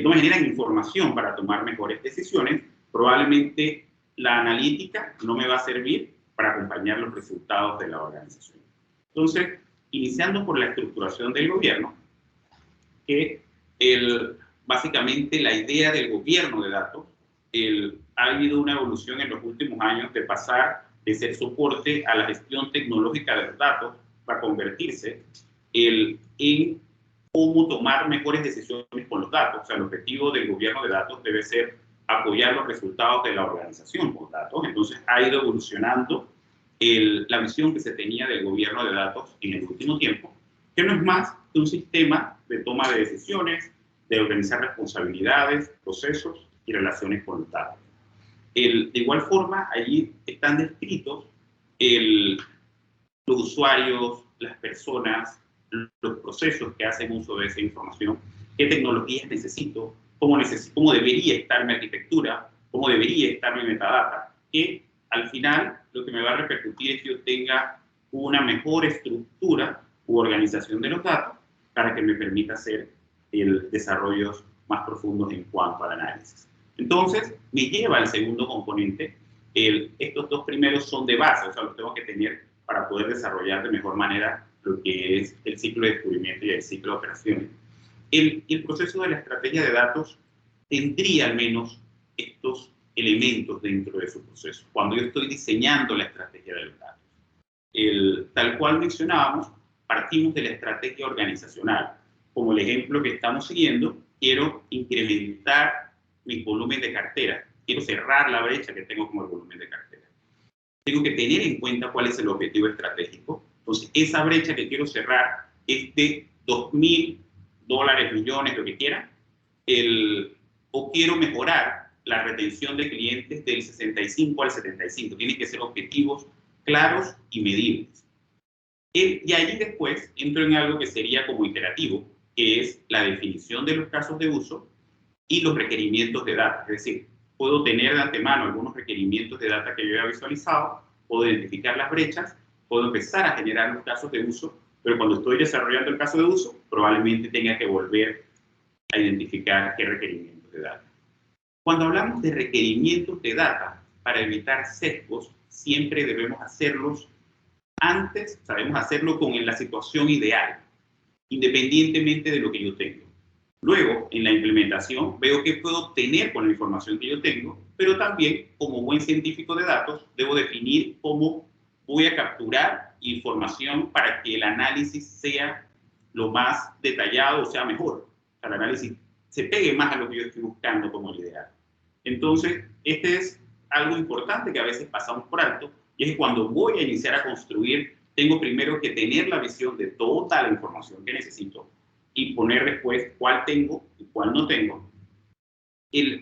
no me generan información para tomar mejores decisiones, probablemente la analítica no me va a servir para acompañar los resultados de la organización. Entonces, iniciando por la estructuración del gobierno, que básicamente la idea del gobierno de datos, ha habido una evolución en los últimos años de pasar de ser soporte a la gestión tecnológica de los datos para convertirse en cómo tomar mejores decisiones con los datos. O sea, el objetivo del gobierno de datos debe ser apoyar los resultados de la organización con datos. Entonces, ha ido evolucionando la visión que se tenía del gobierno de datos en el último tiempo, que no es más que un sistema de toma de decisiones, de organizar responsabilidades, procesos y relaciones con los datos. De igual forma, allí están descritos los usuarios, las personas, los procesos que hacen uso de esa información, qué tecnologías necesito, cómo debería estar mi arquitectura, cómo debería estar mi metadata, que al final lo que me va a repercutir es que yo tenga una mejor estructura u organización de los datos para que me permita hacer desarrollos más profundos en cuanto al análisis. Entonces, me lleva al segundo componente. Estos 2 primeros son de base, o sea, los tengo que tener para poder desarrollar de mejor manera lo que es el ciclo de descubrimiento y el ciclo de operaciones. El proceso de la estrategia de datos tendría al menos estos elementos dentro de su proceso, cuando yo estoy diseñando la estrategia de los datos. Tal cual mencionábamos, partimos de la estrategia organizacional. Como el ejemplo que estamos siguiendo, quiero incrementar mi volumen de cartera, quiero cerrar la brecha que tengo como el volumen de cartera. Tengo que tener en cuenta cuál es el objetivo estratégico. Entonces, esa brecha que quiero cerrar es de $2,000, millones, lo que quiera, o quiero mejorar la retención de clientes del 65 al 75. Tienen que ser objetivos claros y medibles. Y allí después entro en algo que sería como iterativo, que es la definición de los casos de uso y los requerimientos de data. Es decir, puedo tener de antemano algunos requerimientos de data que yo haya visualizado, puedo identificar las brechas, puedo empezar a generar los casos de uso, pero cuando estoy desarrollando el caso de uso, probablemente tenga que volver a identificar qué requerimientos de data. Cuando hablamos de requerimientos de data, para evitar sesgos, siempre debemos hacerlos antes, sabemos hacerlo con la situación ideal, independientemente de lo que yo tengo. Luego, en la implementación, veo qué puedo obtener con la información que yo tengo, pero también, como buen científico de datos, debo definir cómo voy a capturar información para que el análisis sea lo más detallado, o sea, mejor. El análisis se pegue más a lo que yo estoy buscando como ideal. Entonces, este es algo importante que a veces pasamos por alto, Y es que cuando voy a iniciar a construir, tengo primero que tener la visión de toda la información que necesito y poner después cuál tengo y cuál no tengo,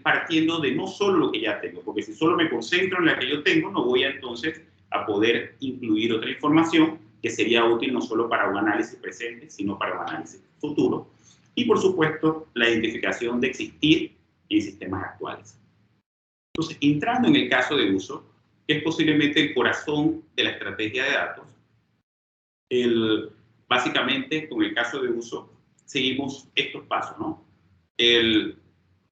partiendo de no solo lo que ya tengo, porque si solo me concentro en la que yo tengo, no voy entonces a poder incluir otra información que sería útil no solo para un análisis presente, sino para un análisis futuro. Y por supuesto, la identificación de existir en sistemas actuales. Entonces, entrando en el caso de uso, que es posiblemente el corazón de la estrategia de datos, básicamente, con el caso de uso, seguimos estos pasos, ¿no?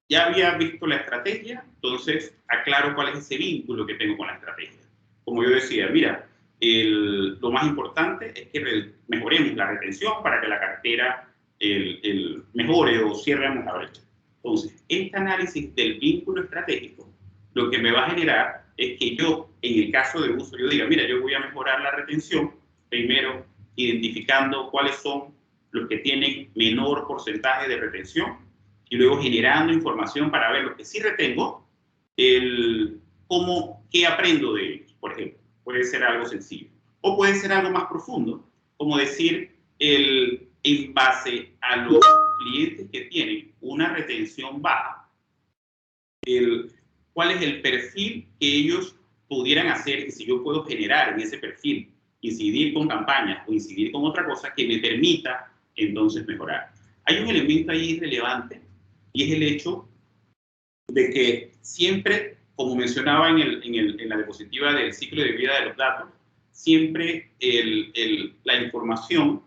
Ya había visto la estrategia, entonces aclaro cuál es ese vínculo que tengo con la estrategia. Como yo decía, mira, lo más importante es que mejoremos la retención para que la cartera mejore o cierremos la brecha. Entonces, este análisis del vínculo estratégico, lo que me va a generar es que yo, en el caso de uso, yo diga, mira, yo voy a mejorar la retención, primero identificando cuáles son los que tienen menor porcentaje de retención, y luego generando información para ver lo que sí retengo, qué aprendo de ellos, por ejemplo. Puede ser algo sencillo. O puede ser algo más profundo, como decir, en base a los clientes que tienen una retención baja, cuál es el perfil que ellos pudieran hacer y si yo puedo generar en ese perfil, incidir con campañas o incidir con otra cosa que me permita entonces mejorar. Hay un elemento ahí relevante y es el hecho de que siempre, como mencionaba en la diapositiva del ciclo de vida de los datos, siempre la información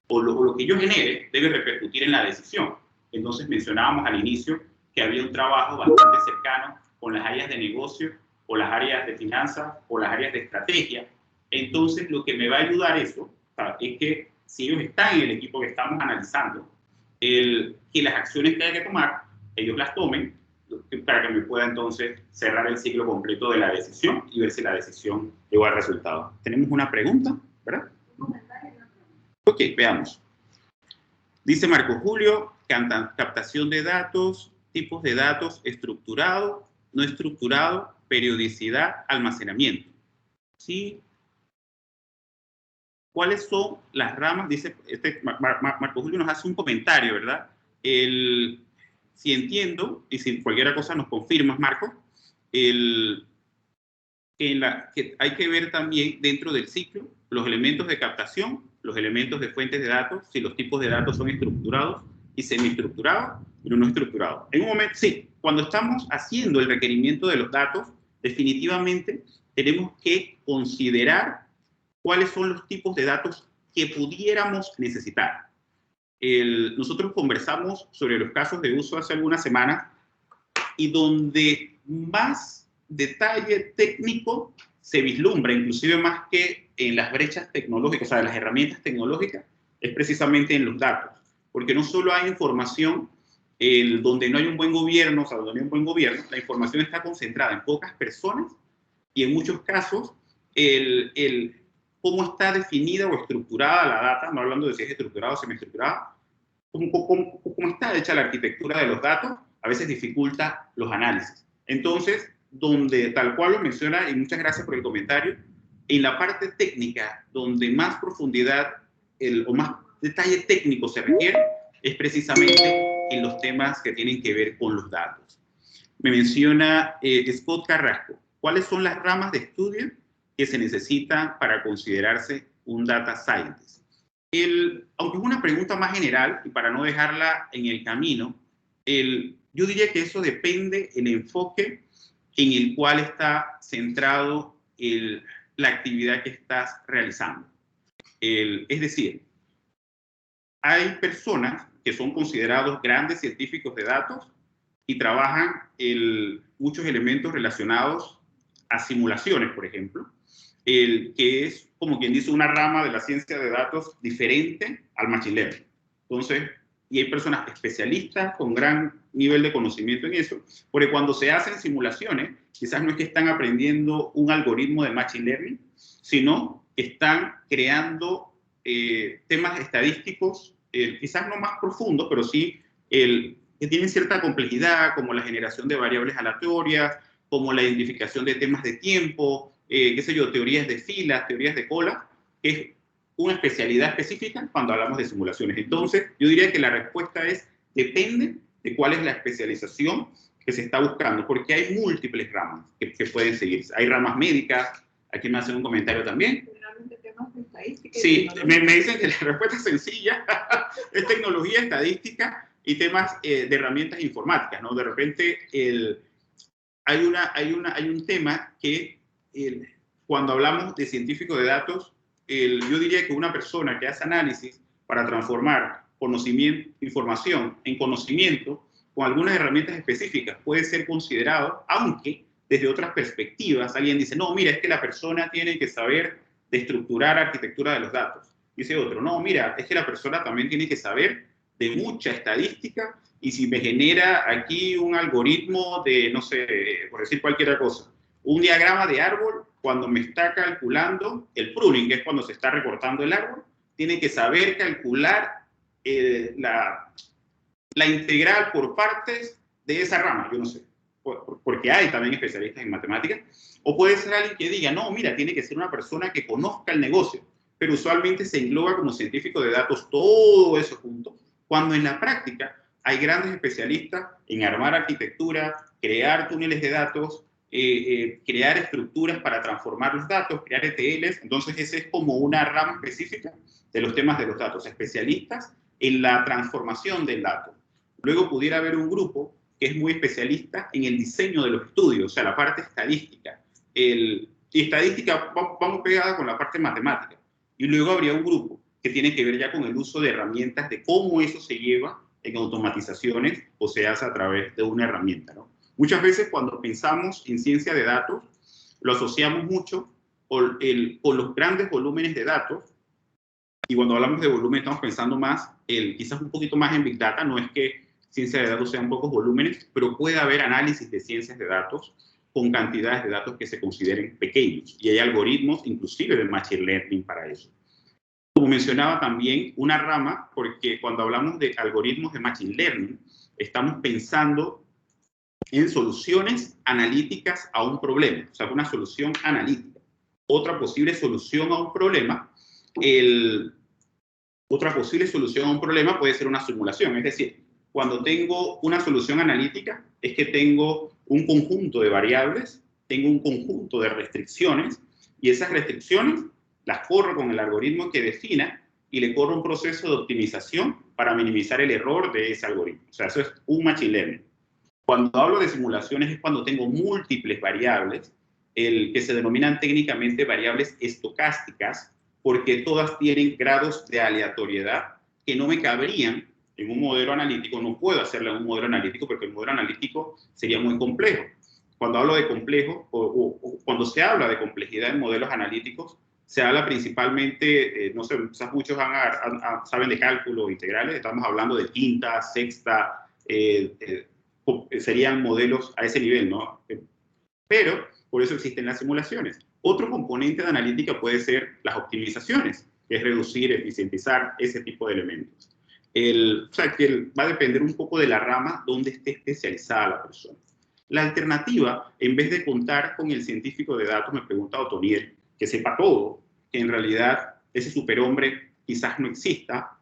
o lo que yo genere debe repercutir en la decisión. Entonces mencionábamos al inicio que había un trabajo bastante cercano con las áreas de negocio o las áreas de finanzas o las áreas de estrategia. Entonces lo que me va a ayudar eso es que si ellos están en el equipo que estamos analizando, que las acciones que hay que tomar, ellos las tomen para que me pueda entonces cerrar el ciclo completo de la decisión y ver si la decisión llegó al resultado. Tenemos una pregunta, ¿verdad? Ok, veamos. Dice Marco Julio, captación de datos, tipos de datos, estructurado, no estructurado, periodicidad, almacenamiento. ¿Sí? ¿Cuáles son las ramas? Dice, Marco Julio nos hace un comentario, ¿verdad? Si entiendo, y si cualquier cosa nos confirmas, Marco, que hay que ver también dentro del ciclo los elementos de captación, los elementos de fuentes de datos, si los tipos de datos son estructurados y semiestructurados, pero no estructurados. En un momento, sí, cuando estamos haciendo el requerimiento de los datos, definitivamente tenemos que considerar cuáles son los tipos de datos que pudiéramos necesitar. Nosotros conversamos sobre los casos de uso hace algunas semanas y donde más detalle técnico se vislumbra, inclusive más que en las brechas tecnológicas, o sea, las herramientas tecnológicas, es precisamente en los datos. Porque no solo hay información donde no hay un buen gobierno, o sea, donde no hay un buen gobierno, la información está concentrada en pocas personas y en muchos casos cómo está definida o estructurada la data, no hablando de si es estructurada o semiestructurada, cómo está hecha la arquitectura de los datos, a veces dificulta los análisis. Entonces, donde tal cual lo menciona, y muchas gracias por el comentario, en la parte técnica, donde más profundidad o más detalle técnico se requiere, es precisamente en los temas que tienen que ver con los datos. Me menciona Scott Carrasco, ¿cuáles son las ramas de estudio que se necesitan para considerarse un data scientist? Aunque es una pregunta más general, y para no dejarla en el camino, yo diría que eso depende del enfoque en el cual está centrado la actividad que estás realizando. Es decir, hay personas que son considerados grandes científicos de datos y trabajan muchos elementos relacionados a simulaciones, por ejemplo, que es, como quien dice, una rama de la ciencia de datos diferente al machine learning. Entonces, y hay personas especialistas con gran nivel de conocimiento en eso, porque cuando se hacen simulaciones, quizás no es que están aprendiendo un algoritmo de machine learning, sino que están creando temas estadísticos, quizás no más profundos, pero sí que tienen cierta complejidad, como la generación de variables aleatorias, como la identificación de temas de tiempo, qué sé yo, teorías de filas, teorías de cola, que es una especialidad específica cuando hablamos de simulaciones. Entonces, yo diría que la respuesta es, depende de cuál es la especialización que se está buscando, porque hay múltiples ramas que pueden seguirse. Hay ramas médicas, aquí me hacen un comentario también. Sí, me dicen que la respuesta es sencilla, es tecnología, estadística y temas de herramientas informáticas, ¿no? De repente hay un tema que cuando hablamos de científico de datos, yo diría que una persona que hace análisis para transformar conocimiento, información en conocimiento con algunas herramientas específicas puede ser considerado, aunque desde otras perspectivas alguien dice, no, mira, es que la persona tiene que saber de estructurar arquitectura de los datos. Dice otro, no, mira, es que la persona también tiene que saber de mucha estadística y si me genera aquí un algoritmo de, no sé, por decir cualquier cosa, un diagrama de árbol, cuando me está calculando el pruning, que es cuando se está recortando el árbol, tiene que saber calcular la integral por partes de esa rama, yo no sé, porque hay también especialistas en matemáticas, o puede ser alguien que diga, no, mira, tiene que ser una persona que conozca el negocio, pero usualmente se engloba como científico de datos todo eso junto, cuando en la práctica hay grandes especialistas en armar arquitectura, crear túneles de datos, crear estructuras para transformar los datos, crear ETLs. Entonces, esa es como una rama específica de los temas de los datos, especialistas en la transformación del dato. Luego pudiera haber un grupo que es muy especialista en el diseño de los estudios, o sea, la parte estadística. Y estadística vamos pegada con la parte matemática. Y luego habría un grupo que tiene que ver ya con el uso de herramientas, de cómo eso se lleva en automatizaciones o se hace a través de una herramienta, ¿no? Muchas veces cuando pensamos en ciencia de datos, lo asociamos mucho con los grandes volúmenes de datos, y cuando hablamos de volumen estamos pensando más, quizás un poquito más en Big Data. No es que ciencia de datos sean pocos volúmenes, pero puede haber análisis de ciencias de datos con cantidades de datos que se consideren pequeños, y hay algoritmos inclusive de Machine Learning para eso. Como mencionaba también, una rama, porque cuando hablamos de algoritmos de Machine Learning, estamos pensando en soluciones analíticas a un problema, o sea, una solución analítica. Otra posible solución a un problema, puede ser una simulación, es decir, cuando tengo una solución analítica, es que tengo un conjunto de variables, tengo un conjunto de restricciones, y esas restricciones las corro con el algoritmo que defina y le corro un proceso de optimización para minimizar el error de ese algoritmo. O sea, eso es un Machine Learning. Cuando hablo de simulaciones es cuando tengo múltiples variables, que se denominan técnicamente variables estocásticas, porque todas tienen grados de aleatoriedad que no me cabrían en un modelo analítico. No puedo hacerle en un modelo analítico porque el modelo analítico sería muy complejo. Cuando hablo de complejo, o cuando se habla de complejidad en modelos analíticos, se habla principalmente, no sé, quizás muchos saben de cálculo integrales, estamos hablando de quinta, sexta, serían modelos a ese nivel, ¿no? Pero por eso existen las simulaciones. Otro componente de analítica puede ser las optimizaciones, que es reducir, eficientizar ese tipo de elementos. O sea, que va a depender un poco de la rama donde esté especializada la persona. La alternativa, en vez de contar con el científico de datos, me pregunta Otoniel, que sepa todo, que en realidad ese superhombre quizás no exista,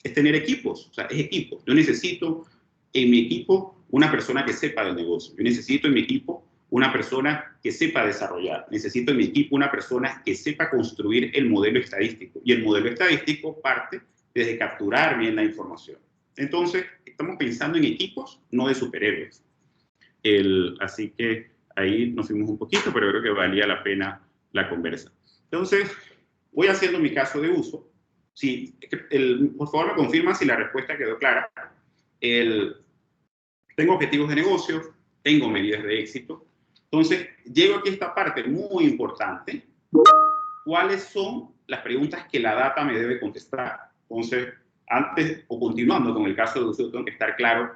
es tener equipos, o sea, es equipo. Yo necesito en mi equipo una persona que sepa del negocio. Yo necesito en mi equipo una persona que sepa desarrollar. Necesito en mi equipo una persona que sepa construir el modelo estadístico. Y el modelo estadístico parte desde capturar bien la información. Entonces, estamos pensando en equipos, no de superhéroes. Así que ahí nos fuimos un poquito, pero creo que valía la pena la conversa. Entonces, voy haciendo mi caso de uso. Sí, por favor, me confirma si la respuesta quedó clara. Tengo objetivos de negocio, tengo medidas de éxito. Entonces, llego aquí a esta parte muy importante. ¿Cuáles son las preguntas que la data me debe contestar? Entonces, antes o continuando con el caso de uso, tengo que estar claro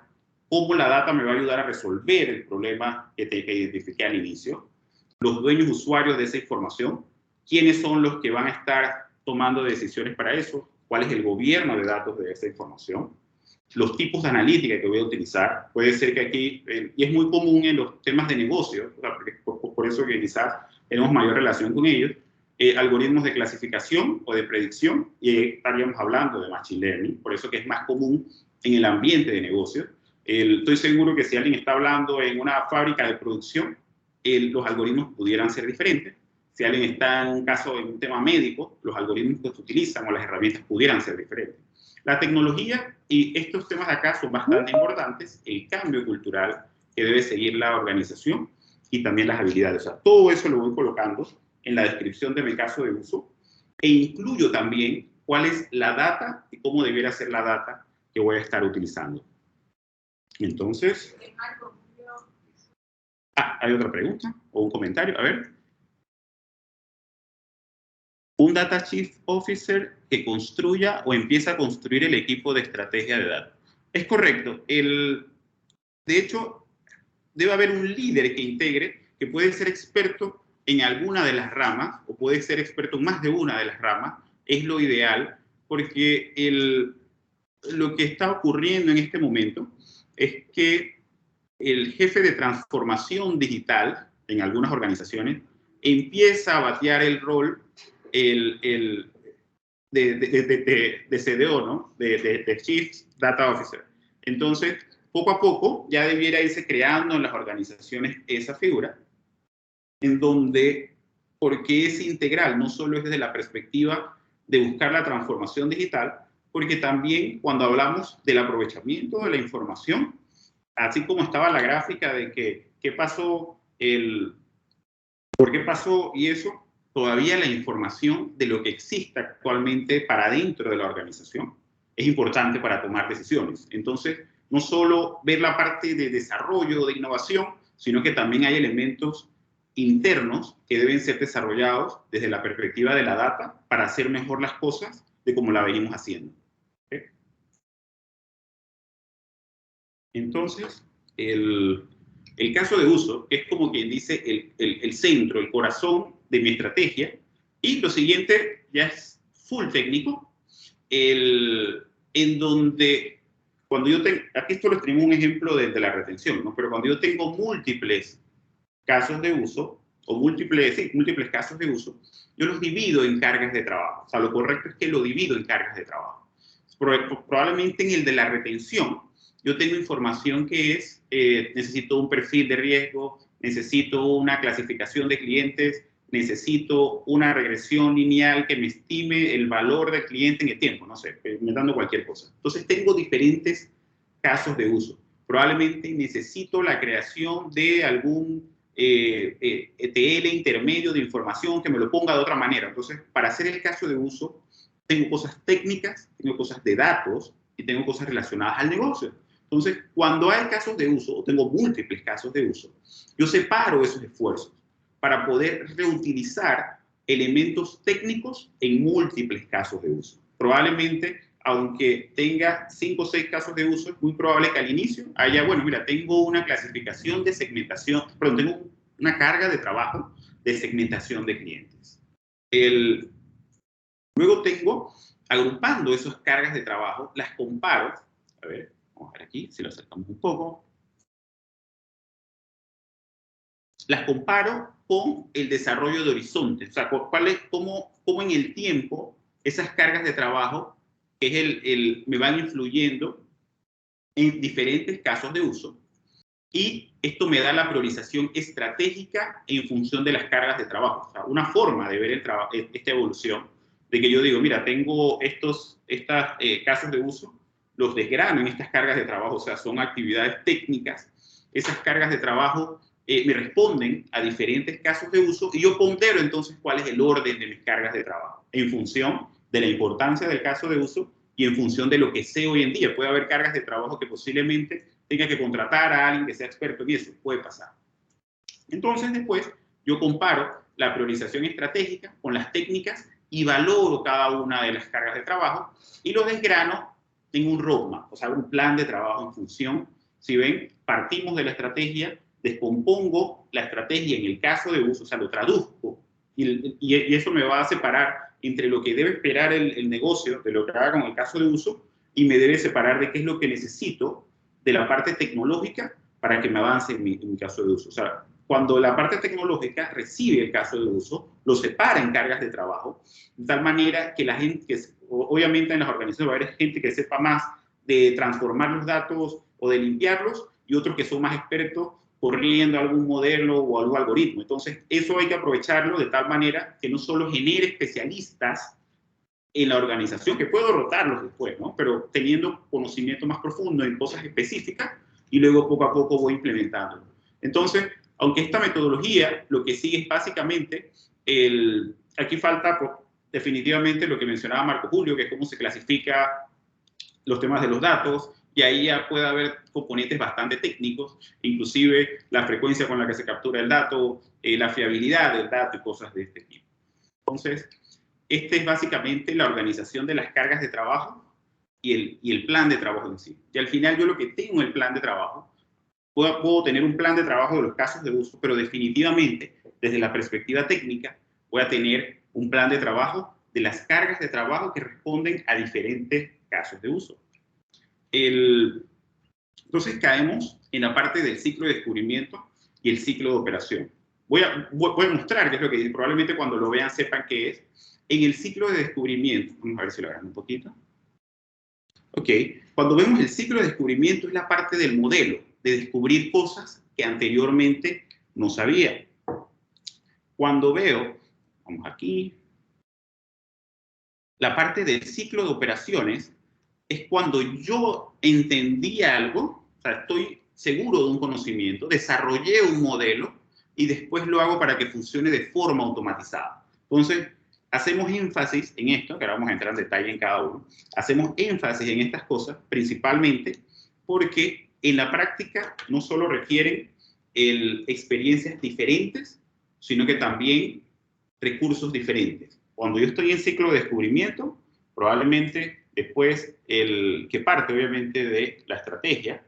cómo la data me va a ayudar a resolver el problema que identifiqué al inicio, los dueños usuarios de esa información, quiénes son los que van a estar tomando decisiones para eso, cuál es el gobierno de datos de esa información, los tipos de analítica que voy a utilizar. Puede ser que aquí, y es muy común en los temas de negocio, por eso que quizás tenemos mayor relación con ellos. Algoritmos de clasificación o de predicción, y estaríamos hablando de Machine Learning, por eso que es más común en el ambiente de negocios. Estoy seguro que si alguien está hablando en una fábrica de producción, los algoritmos pudieran ser diferentes. Si alguien está en un caso, en un tema médico, los algoritmos que se utilizan o las herramientas pudieran ser diferentes. La tecnología y estos temas de acá son bastante importantes, el cambio cultural que debe seguir la organización y también las habilidades. O sea, todo eso lo voy colocando en la descripción de mi caso de uso e incluyo también cuál es la data y cómo debiera ser la data que voy a estar utilizando. Entonces, ¿hay otra pregunta o un comentario? A ver. Un Data Chief Officer que construya o empieza a construir el equipo de estrategia de datos. Es correcto. De hecho, debe haber un líder que integre, que puede ser experto en alguna de las ramas, o puede ser experto en más de una de las ramas, es lo ideal, porque lo que está ocurriendo en este momento es que el jefe de transformación digital en algunas organizaciones empieza a batear el rol de CDO, ¿no? De Chief Data Officer. Entonces, poco a poco ya debiera irse creando en las organizaciones esa figura, en donde, porque es integral, no solo es desde la perspectiva de buscar la transformación digital, porque también cuando hablamos del aprovechamiento de la información, así como estaba la gráfica de qué pasó, por qué pasó y eso, todavía la información de lo que existe actualmente para dentro de la organización es importante para tomar decisiones. Entonces, no solo ver la parte de desarrollo, de innovación, sino que también hay elementos internos que deben ser desarrollados desde la perspectiva de la data para hacer mejor las cosas de como la venimos haciendo. ¿Okay? Entonces, el caso de uso es como quien dice el centro, el corazón de mi estrategia. Y lo siguiente ya es full técnico, en donde cuando yo tengo, aquí esto lo tenemos un ejemplo de la retención, ¿no? Pero cuando yo tengo múltiples casos de uso, o múltiples casos de uso, yo los divido en cargas de trabajo. O sea, lo correcto es que lo divido en cargas de trabajo. Probablemente en el de la retención, yo tengo información que es, necesito un perfil de riesgo, necesito una clasificación de clientes, necesito una regresión lineal que me estime el valor del cliente en el tiempo, no sé, inventando cualquier cosa. Entonces tengo diferentes casos de uso. Probablemente necesito la creación de algún ETL intermedio de información que me lo ponga de otra manera. Entonces, para hacer el caso de uso, tengo cosas técnicas, tengo cosas de datos y tengo cosas relacionadas al negocio. Entonces, cuando hay casos de uso, o tengo múltiples casos de uso, yo separo esos esfuerzos para poder reutilizar elementos técnicos en múltiples casos de uso. Probablemente, aunque tenga 5 o 6 casos de uso, es muy probable que al inicio haya, bueno, mira, tengo una clasificación de segmentación, perdón, tengo una carga de trabajo de segmentación de clientes. Luego tengo, agrupando esas cargas de trabajo, las comparo, a ver, vamos a ver aquí, si lo acercamos un poco, las comparo con el desarrollo de horizontes, o sea, cómo en el tiempo esas cargas de trabajo me van influyendo en diferentes casos de uso, y esto me da la priorización estratégica en función de las cargas de trabajo. O sea, una forma de ver esta evolución, de que yo digo, mira, tengo estos casos de uso, los desgrano en estas cargas de trabajo, o sea, son actividades técnicas. Esas cargas de trabajo me responden a diferentes casos de uso y yo pondero entonces cuál es el orden de mis cargas de trabajo en función de la importancia del caso de uso y en función de lo que sé hoy en día. Puede haber cargas de trabajo que posiblemente tenga que contratar a alguien que sea experto en eso. Puede pasar. Entonces, después, yo comparo la priorización estratégica con las técnicas y valoro cada una de las cargas de trabajo y lo desgrano en un roadmap, o sea, un plan de trabajo en función. Si ven, partimos de la estrategia, descompongo la estrategia en el caso de uso, o sea, lo traduzco y eso me va a separar entre lo que debe esperar el negocio, de lo que haga con el caso de uso, y me debe separar de qué es lo que necesito de la parte tecnológica para que me avance en mi caso de uso. O sea, cuando la parte tecnológica recibe el caso de uso, lo separa en cargas de trabajo, de tal manera que la gente, obviamente en las organizaciones va a haber gente que sepa más de transformar los datos o de limpiarlos, y otros que son más expertos corriendo algún modelo o algún algoritmo. Entonces, eso hay que aprovecharlo de tal manera que no solo genere especialistas en la organización, que puedo rotarlos después, ¿no? Pero teniendo conocimiento más profundo en cosas específicas, y luego poco a poco voy implementándolo. Entonces, aunque esta metodología lo que sigue es básicamente, aquí falta pues, definitivamente lo que mencionaba Marco Julio, que es cómo se clasifica los temas de los datos, y ahí ya puede haber componentes bastante técnicos, inclusive la frecuencia con la que se captura el dato, la fiabilidad del dato y cosas de este tipo. Entonces, este es básicamente la organización de las cargas de trabajo y el plan de trabajo en sí. Y al final yo lo que tengo en el plan de trabajo, puedo tener un plan de trabajo de los casos de uso, pero definitivamente, desde la perspectiva técnica, voy a tener un plan de trabajo de las cargas de trabajo que responden a diferentes casos de uso. Entonces caemos en la parte del ciclo de descubrimiento y el ciclo de operación. Voy a mostrar qué es lo que probablemente cuando lo vean sepan qué es. En el ciclo de descubrimiento, vamos a ver si lo agrando un poquito. Ok, cuando vemos el ciclo de descubrimiento es la parte del modelo, de descubrir cosas que anteriormente no sabía. Cuando veo, vamos aquí, la parte del ciclo de operaciones es cuando yo entendí algo, o sea, estoy seguro de un conocimiento, desarrollé un modelo y después lo hago para que funcione de forma automatizada. Entonces, hacemos énfasis en esto, que ahora vamos a entrar en detalle en cada uno, hacemos énfasis en estas cosas principalmente porque en la práctica no solo requieren experiencias diferentes, sino que también recursos diferentes. Cuando yo estoy en ciclo de descubrimiento, probablemente después que parte obviamente de la estrategia,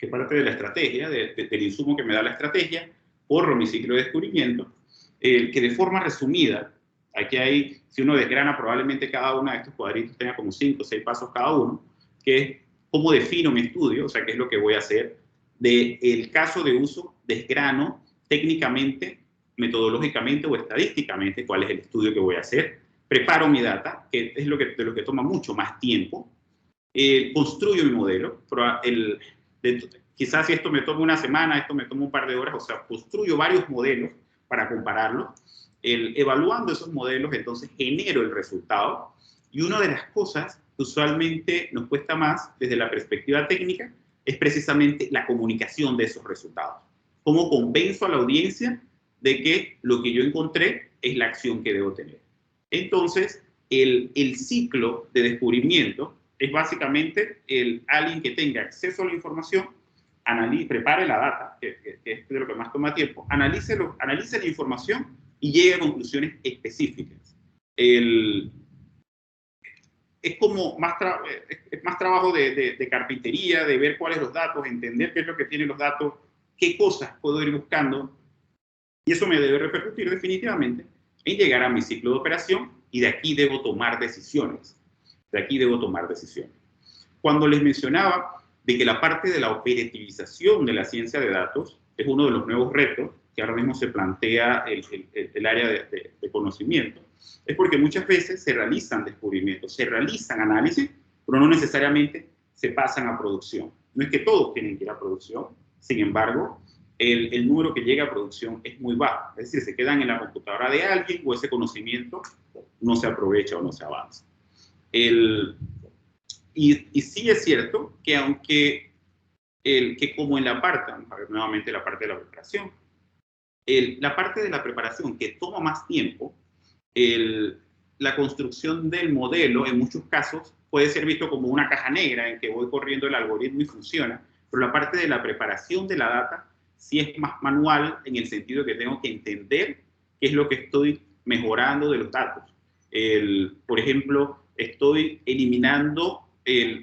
del insumo que me da la estrategia, corro mi ciclo de descubrimiento, que de forma resumida, aquí hay, si uno desgrana probablemente cada uno de estos cuadritos tenga como 5 o 6 pasos cada uno, que es cómo defino mi estudio, o sea, qué es lo que voy a hacer, del caso de uso, desgrano técnicamente, metodológicamente o estadísticamente cuál es el estudio que voy a hacer, preparo mi data, que es de lo que toma mucho más tiempo, construyo mi modelo, quizás si esto me toma una semana, esto me toma un par de horas, o sea, construyo varios modelos para compararlos, evaluando esos modelos, entonces genero el resultado, y una de las cosas que usualmente nos cuesta más desde la perspectiva técnica es precisamente la comunicación de esos resultados. ¿Cómo convenzo a la audiencia de que lo que yo encontré es la acción que debo tener? Entonces, el ciclo de descubrimiento es básicamente alguien que tenga acceso a la información, prepare la data, que es de lo que más toma tiempo, analice la información y llegue a conclusiones específicas. Es como más trabajo de carpintería, de ver cuáles son los datos, entender qué es lo que tienen los datos, qué cosas puedo ir buscando, y eso me debe repercutir definitivamente en llegar a mi ciclo de operación, y de aquí debo tomar decisiones. Cuando les mencionaba de que la parte de la operativización de la ciencia de datos es uno de los nuevos retos que ahora mismo se plantea el área de conocimiento, es porque muchas veces se realizan descubrimientos, se realizan análisis, pero no necesariamente se pasan a producción. No es que todos tienen que ir a producción, sin embargo, el número que llega a producción es muy bajo. Es decir, se quedan en la computadora de alguien o ese conocimiento no se aprovecha o no se avanza. Y sí es cierto que aunque que como en la parte, vamos a ver nuevamente la parte de la preparación, la parte de la preparación que toma más tiempo, la construcción del modelo en muchos casos puede ser visto como una caja negra en que voy corriendo el algoritmo y funciona, pero la parte de la preparación de la data sí es más manual en el sentido que tengo que entender qué es lo que estoy mejorando de los datos. Por ejemplo, estoy eliminando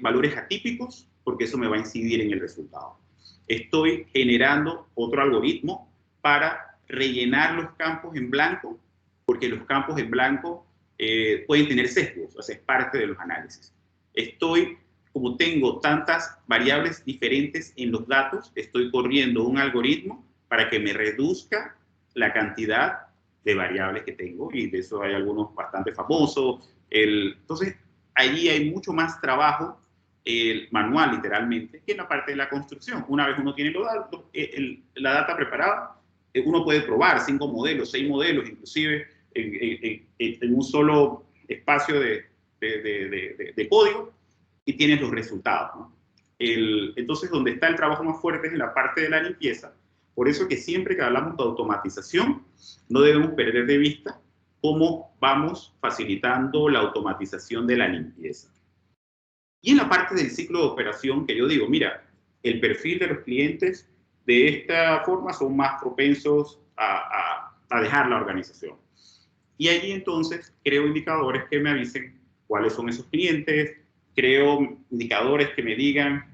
valores atípicos porque eso me va a incidir en el resultado. Estoy generando otro algoritmo para rellenar los campos en blanco, porque los campos en blanco pueden tener sesgos, o sea, es parte de los análisis. Como tengo tantas variables diferentes en los datos, estoy corriendo un algoritmo para que me reduzca la cantidad de variables que tengo, y de eso hay algunos bastante famosos. Entonces, allí hay mucho más trabajo manual, literalmente, que en la parte de la construcción. Una vez uno tiene los datos, la data preparada, uno puede probar 5 modelos, 6 modelos, inclusive en un solo espacio de código, y tienes los resultados, ¿no? Entonces, donde está el trabajo más fuerte es en la parte de la limpieza. Por eso que siempre que hablamos de automatización, no debemos perder de vista cómo vamos facilitando la automatización de la limpieza. Y en la parte del ciclo de operación, que yo digo, mira, el perfil de los clientes de esta forma son más propensos a dejar la organización. Y allí entonces creo indicadores que me avisen cuáles son esos clientes, creo indicadores que me digan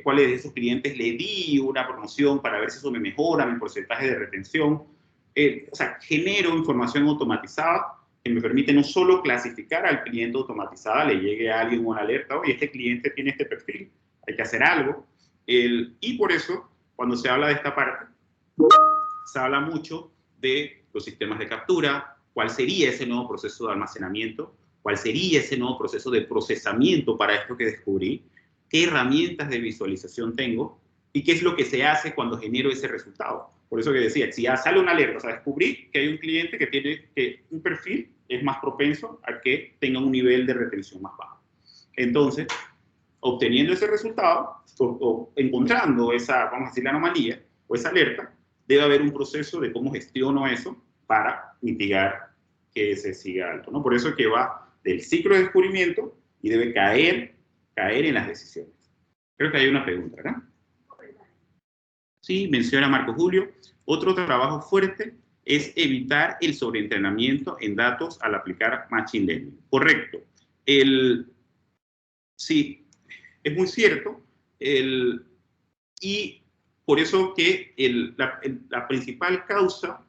cuáles de esos clientes le di una promoción para ver si eso me mejora mi porcentaje de retención. O sea, genero información automatizada que me permite no solo clasificar al cliente automatizada, le llegue a alguien una alerta, oye, este cliente tiene este perfil, hay que hacer algo. Y por eso, cuando se habla de esta parte, se habla mucho de los sistemas de captura, cuál sería ese nuevo proceso de almacenamiento, cuál sería ese nuevo proceso de procesamiento para esto que descubrí, qué herramientas de visualización tengo y qué es lo que se hace cuando genero ese resultado. Por eso que decía, si ya sale una alerta, o sea, descubrí que hay un cliente que tiene un perfil es más propenso a que tenga un nivel de retención más bajo. Entonces, obteniendo ese resultado o encontrando esa, vamos a decir, la anomalía o esa alerta, debe haber un proceso de cómo gestiono eso para mitigar que se siga alto, ¿no? Por eso que va del ciclo de descubrimiento y debe caer en las decisiones. Creo que hay una pregunta, ¿verdad? Sí, menciona Marco Julio. Otro trabajo fuerte es evitar el sobreentrenamiento en datos al aplicar Machine Learning. Correcto. Sí, es muy cierto. Y por eso que la principal causa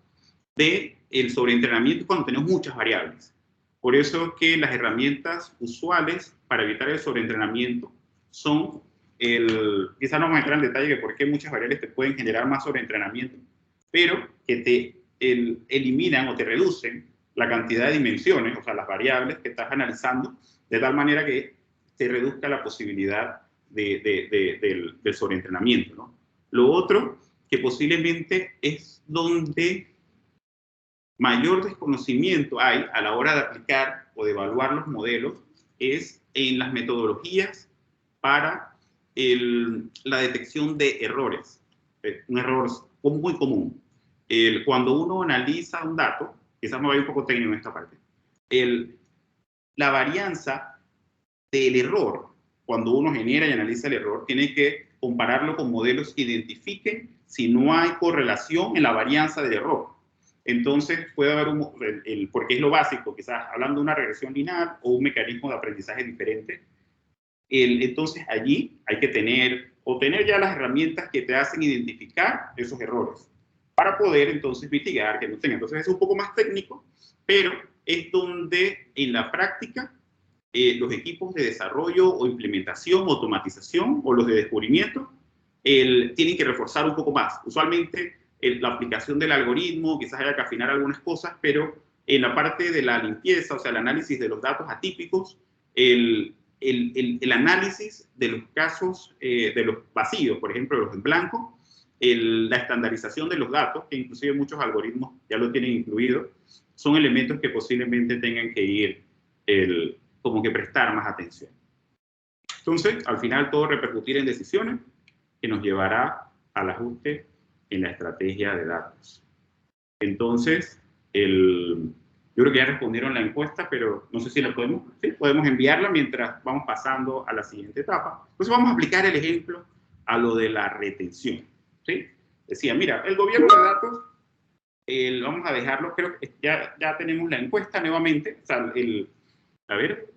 del sobreentrenamiento es cuando tenemos muchas variables. Por eso que las herramientas usuales para evitar el sobreentrenamiento son quizás no vamos a entrar en detalle de por qué muchas variables te pueden generar más sobreentrenamiento, pero que te eliminan o te reducen la cantidad de dimensiones, o sea, las variables que estás analizando, de tal manera que te reduzca la posibilidad del sobreentrenamiento, ¿no? Lo otro, que posiblemente es donde mayor desconocimiento hay a la hora de aplicar o de evaluar los modelos, es en las metodologías para la detección de errores. Un error muy común. Cuando uno analiza un dato, quizás me vaya un poco técnico en esta parte, la varianza del error, cuando uno genera y analiza el error, tiene que compararlo con modelos que identifiquen si no hay correlación en la varianza del error. Entonces puede haber porque es lo básico, quizás hablando de una regresión lineal o un mecanismo de aprendizaje diferente. Entonces allí hay que tener ya las herramientas que te hacen identificar esos errores para poder entonces mitigar que no tenga. Entonces es un poco más técnico, pero es donde en la práctica los equipos de desarrollo o implementación, automatización o los de descubrimiento tienen que reforzar un poco más. Usualmente la aplicación del algoritmo, quizás haya que afinar algunas cosas, pero en la parte de la limpieza, o sea, el análisis de los datos atípicos, el análisis de los casos de los vacíos, por ejemplo, los en blanco, la estandarización de los datos, que inclusive muchos algoritmos ya lo tienen incluido, son elementos que posiblemente tengan que ir como que prestar más atención. Entonces, al final todo repercutir en decisiones que nos llevará al ajuste en la estrategia de datos. Entonces, yo creo que ya respondieron la encuesta, pero no sé si la podemos, ¿sí? Podemos enviarla mientras vamos pasando a la siguiente etapa. Entonces vamos a aplicar el ejemplo a lo de la retención, ¿sí? Decía, mira, el gobierno de datos, vamos a dejarlo, creo que ya tenemos la encuesta nuevamente, o sea, a ver,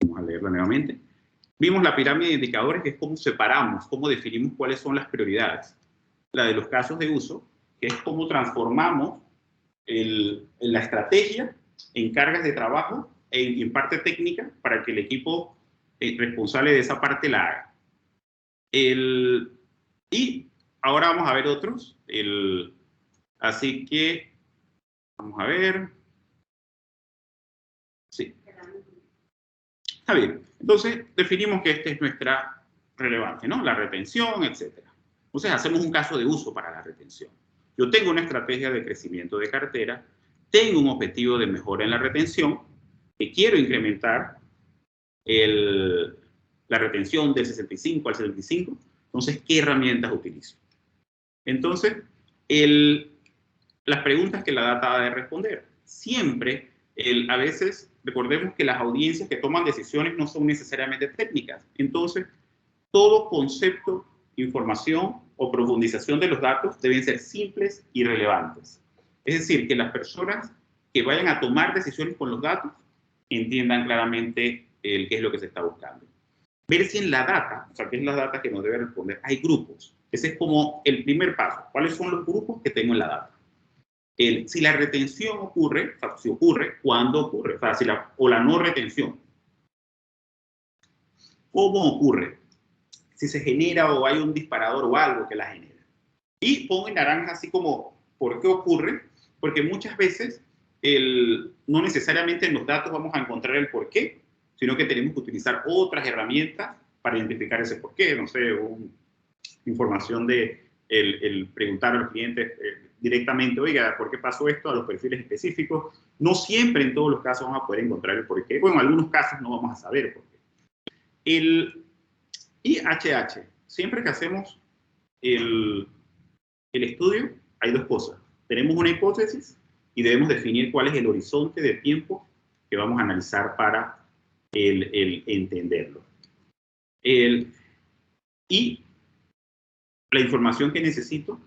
vamos a leerla nuevamente. Vimos la pirámide de indicadores, que es cómo separamos, cómo definimos cuáles son las prioridades. La de los casos de uso, que es cómo transformamos la estrategia en cargas de trabajo en parte técnica para que el equipo responsable de esa parte la haga. Y ahora vamos a ver otros. Así que, vamos a ver. Sí. Está bien. Entonces, definimos que esta es nuestra relevante, ¿no? La retención, etc. Entonces, hacemos un caso de uso para la retención. Yo tengo una estrategia de crecimiento de cartera, tengo un objetivo de mejora en la retención, que quiero incrementar la retención del 65 al 75. Entonces, ¿qué herramientas utilizo? Entonces, las preguntas que la data ha de responder. Siempre, a veces, recordemos que las audiencias que toman decisiones no son necesariamente técnicas. Entonces, todo concepto, información o profundización de los datos deben ser simples y relevantes. Es decir, que las personas que vayan a tomar decisiones con los datos entiendan claramente qué es lo que se está buscando. Ver si en la data, o sea, qué es la data que nos debe responder, hay grupos. Ese es como el primer paso. ¿Cuáles son los grupos que tengo en la data? Si la retención ocurre, o sea, si ocurre, ¿cuándo ocurre? O sea, o la no retención. ¿Cómo ocurre? Si se genera o hay un disparador o algo que la genera. Y pongo en naranja así como, ¿por qué ocurre? Porque muchas veces no necesariamente en los datos vamos a encontrar el por qué, sino que tenemos que utilizar otras herramientas para identificar ese por qué. No sé, información de el preguntar a los clientes directamente, oiga, ¿por qué pasó esto? A los perfiles específicos. No siempre en todos los casos vamos a poder encontrar el por qué. Bueno, en algunos casos no vamos a saber por qué. El IHH, siempre que hacemos el estudio, hay dos cosas. Tenemos una hipótesis y debemos definir cuál es el horizonte de tiempo que vamos a analizar para entenderlo. Y la información que necesito,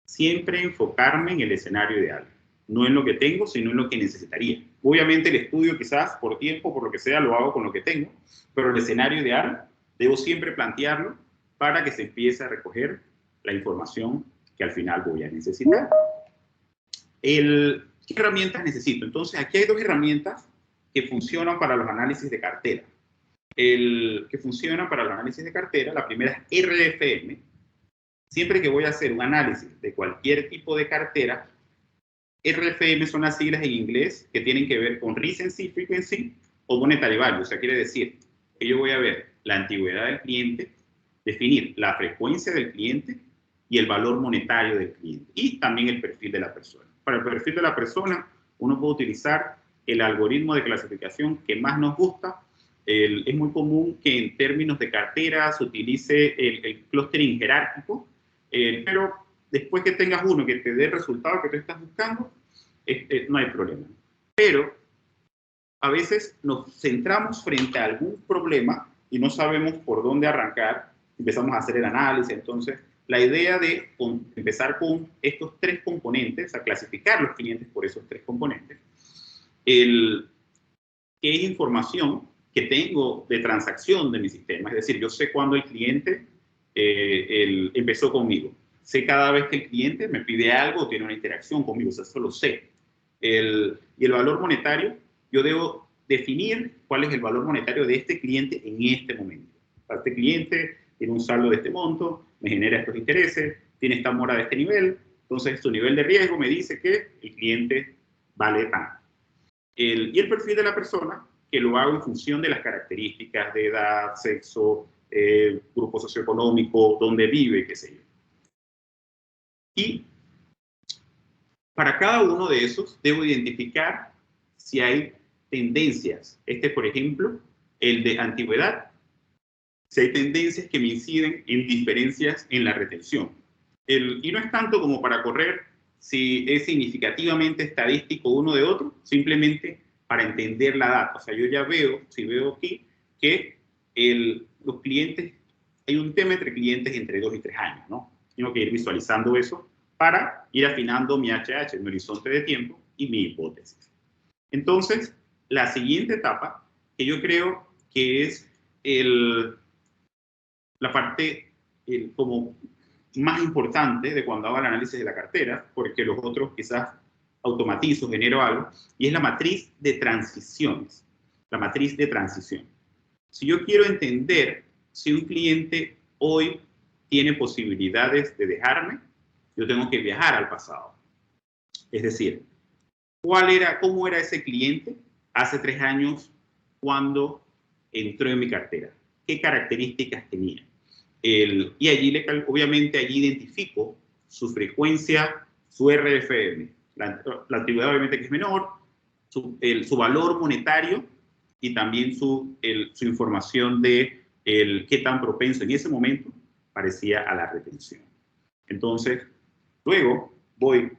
siempre enfocarme en el escenario ideal. No en lo que tengo, sino en lo que necesitaría. Obviamente el estudio quizás por tiempo, por lo que sea, lo hago con lo que tengo, pero el escenario ideal debo siempre plantearlo para que se empiece a recoger la información que al final voy a necesitar. ¿Qué herramientas necesito? Entonces, aquí hay dos herramientas que funcionan para los análisis de cartera. Que funcionan para los análisis de cartera, la primera es RFM. Siempre que voy a hacer un análisis de cualquier tipo de cartera, RFM son las siglas en inglés que tienen que ver con Recency, Frequency o Monetary Value. O sea, quiere decir que yo voy a ver la antigüedad del cliente, definir la frecuencia del cliente y el valor monetario del cliente. Y también el perfil de la persona. Para el perfil de la persona, uno puede utilizar el algoritmo de clasificación que más nos gusta. Es muy común que en términos de cartera se utilice el clustering jerárquico, pero después que tengas uno que te dé el resultado que tú estás buscando, no hay problema. Pero a veces nos centramos frente a algún problema y no sabemos por dónde arrancar, empezamos a hacer el análisis. Entonces, la idea de empezar con estos tres componentes, a clasificar los clientes por esos tres componentes, qué es información que tengo de transacción de mi sistema, es decir, yo sé cuándo el cliente empezó conmigo. Sé cada vez que el cliente me pide algo o tiene una interacción conmigo, o sea, eso lo sé. Y el valor monetario, yo debo definir cuál es el valor monetario de este cliente en este momento. Este cliente tiene un saldo de este monto, me genera estos intereses, tiene esta mora de este nivel, entonces su nivel de riesgo me dice que el cliente vale tanto. Y el perfil de la persona, que lo hago en función de las características de edad, sexo, grupo socioeconómico, dónde vive, qué sé yo. Y para cada uno de esos debo identificar si hay tendencias. Por ejemplo, el de antigüedad, si hay tendencias que me inciden en diferencias en la retención. Y no es tanto como para correr si es significativamente estadístico uno de otro, simplemente para entender la data. O sea, yo ya veo, si veo aquí, que los clientes, hay un tema entre clientes entre 2 y 3 años, ¿no? Tengo que ir visualizando eso para ir afinando mi HH, mi horizonte de tiempo y mi hipótesis. Entonces, la siguiente etapa, que yo creo que es la parte como más importante de cuando hago el análisis de la cartera, porque los otros quizás automatizo, genero algo, y es la matriz de transiciones. La matriz de transición. Si yo quiero entender si un cliente hoy tiene posibilidades de dejarme, yo tengo que viajar al pasado. Es decir, ¿cómo era ese cliente hace 3 años cuando entró en mi cartera? ¿Qué características tenía? Y allí, obviamente, allí identifico su frecuencia, su RFM, la antigüedad obviamente que es menor, su valor monetario y también su información de qué tan propenso en ese momento parecía a la retención. Entonces, luego voy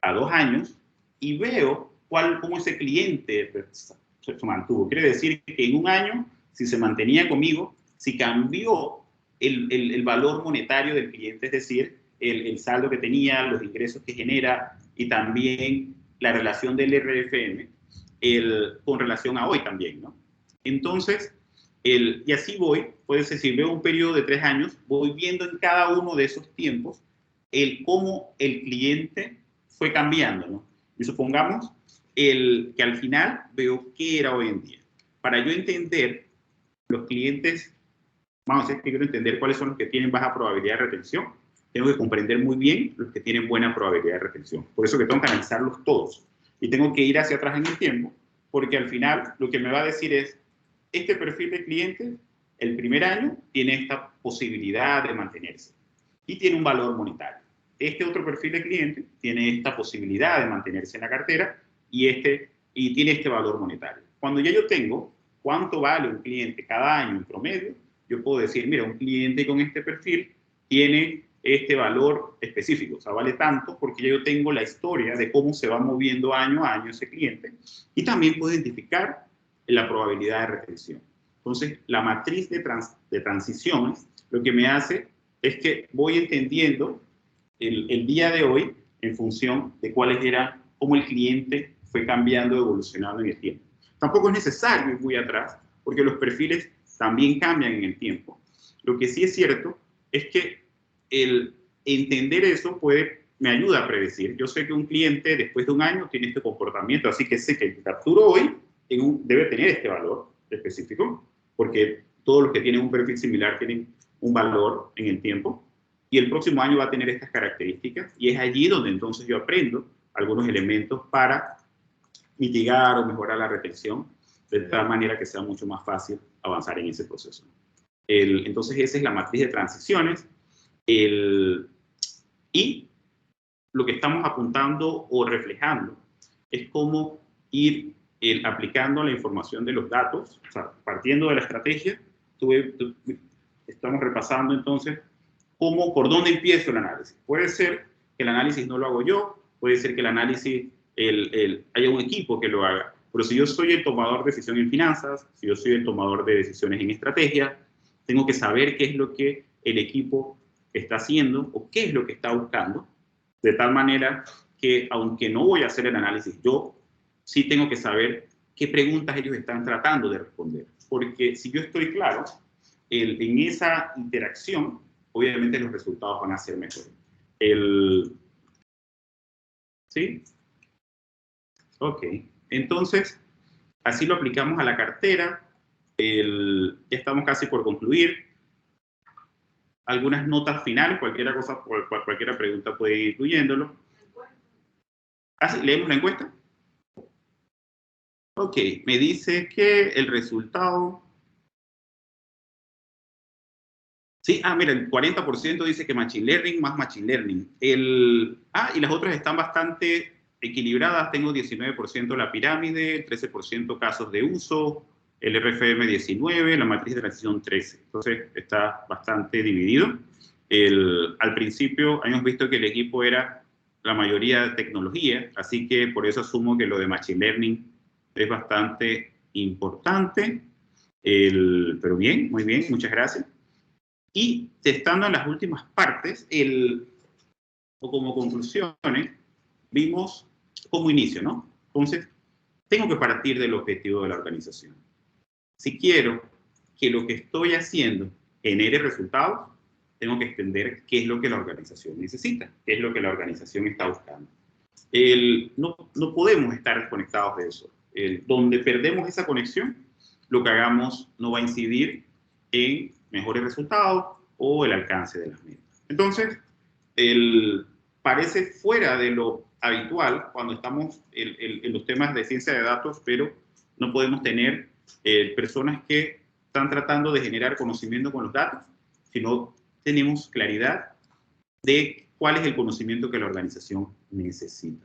a 2 años y veo cómo ese cliente se mantuvo. Quiere decir que en 1 año, si se mantenía conmigo, si cambió el valor monetario del cliente, es decir, el saldo que tenía, los ingresos que genera y también la relación del RFM con relación a hoy también, ¿no? Entonces, y así puede ser, si veo un periodo de 3 años, voy viendo en cada uno de esos tiempos cómo el cliente fue cambiando, ¿no? Y supongamos que al final veo qué era hoy en día. Para yo entender los clientes, vamos a decir que quiero entender cuáles son los que tienen baja probabilidad de retención, tengo que comprender muy bien los que tienen buena probabilidad de retención. Por eso que tengo que analizarlos todos. Y tengo que ir hacia atrás en el tiempo, porque al final lo que me va a decir es, este perfil de cliente, el primer año, tiene esta posibilidad de mantenerse y tiene un valor monetario. Este otro perfil de cliente tiene esta posibilidad de mantenerse en la cartera y tiene este valor monetario. Cuando ya yo tengo cuánto vale un cliente cada año en promedio, yo puedo decir, mira, un cliente con este perfil tiene este valor específico, o sea, vale tanto porque ya yo tengo la historia de cómo se va moviendo año a año ese cliente y también puedo identificar la probabilidad de retención. Entonces, la matriz de transiciones lo que me hace es que voy entendiendo el día de hoy en función de cómo el cliente fue cambiando, evolucionando en el tiempo. Tampoco es necesario ir muy atrás, porque los perfiles también cambian en el tiempo. Lo que sí es cierto es que el entender eso me ayuda a predecir. Yo sé que un cliente después de 1 año tiene este comportamiento, así que sé que el que capturo hoy debe tener este valor específico, porque todos los que tienen un perfil similar tienen un valor en el tiempo, y el próximo año va a tener estas características, y es allí donde entonces yo aprendo algunos elementos para mitigar o mejorar la retención, de tal manera que sea mucho más fácil avanzar en ese proceso. Entonces esa es la matriz de transiciones, y lo que estamos apuntando o reflejando es cómo ir aplicando la información de los datos, o sea, partiendo de la estrategia, estamos repasando entonces por dónde empiezo el análisis. Puede ser que el análisis no lo hago yo, puede ser que el análisis haya un equipo que lo haga, pero si yo soy el tomador de decisión en finanzas, si yo soy el tomador de decisiones en estrategia, tengo que saber qué es lo que el equipo está haciendo o qué es lo que está buscando, de tal manera que aunque no voy a hacer el análisis yo, sí tengo que saber qué preguntas ellos están tratando de responder. Porque si yo estoy claro en esa interacción, obviamente los resultados van a ser mejores. ¿Sí? Ok. Entonces, así lo aplicamos a la cartera. Ya estamos casi por concluir. Algunas notas finales, cualquier pregunta puede ir incluyéndolo. ¿Sí? ¿Leemos la encuesta? Ok, me dice que el resultado... Sí, mira, el 40% dice que Machine Learning más Machine Learning. Y las otras están bastante equilibradas. Tengo 19% la pirámide, 13% casos de uso, el RFM 19, la matriz de transición 13. Entonces está bastante dividido. Al principio hemos visto que el equipo era la mayoría de tecnología, así que por eso asumo que lo de Machine Learning es bastante importante. Pero bien, muy bien, muchas gracias. Y estando en las últimas partes, o como conclusiones, vimos como inicio, ¿no? Entonces, tengo que partir del objetivo de la organización. Si quiero que lo que estoy haciendo genere resultados, tengo que entender qué es lo que la organización necesita, qué es lo que la organización está buscando. No podemos estar desconectados de eso. Donde perdemos esa conexión, lo que hagamos no va a incidir en mejores resultados o el alcance de las metas. Entonces, parece fuera de lo habitual cuando estamos en los temas de ciencia de datos, pero no podemos tener personas que están tratando de generar conocimiento con los datos, si no tenemos claridad de cuál es el conocimiento que la organización necesita.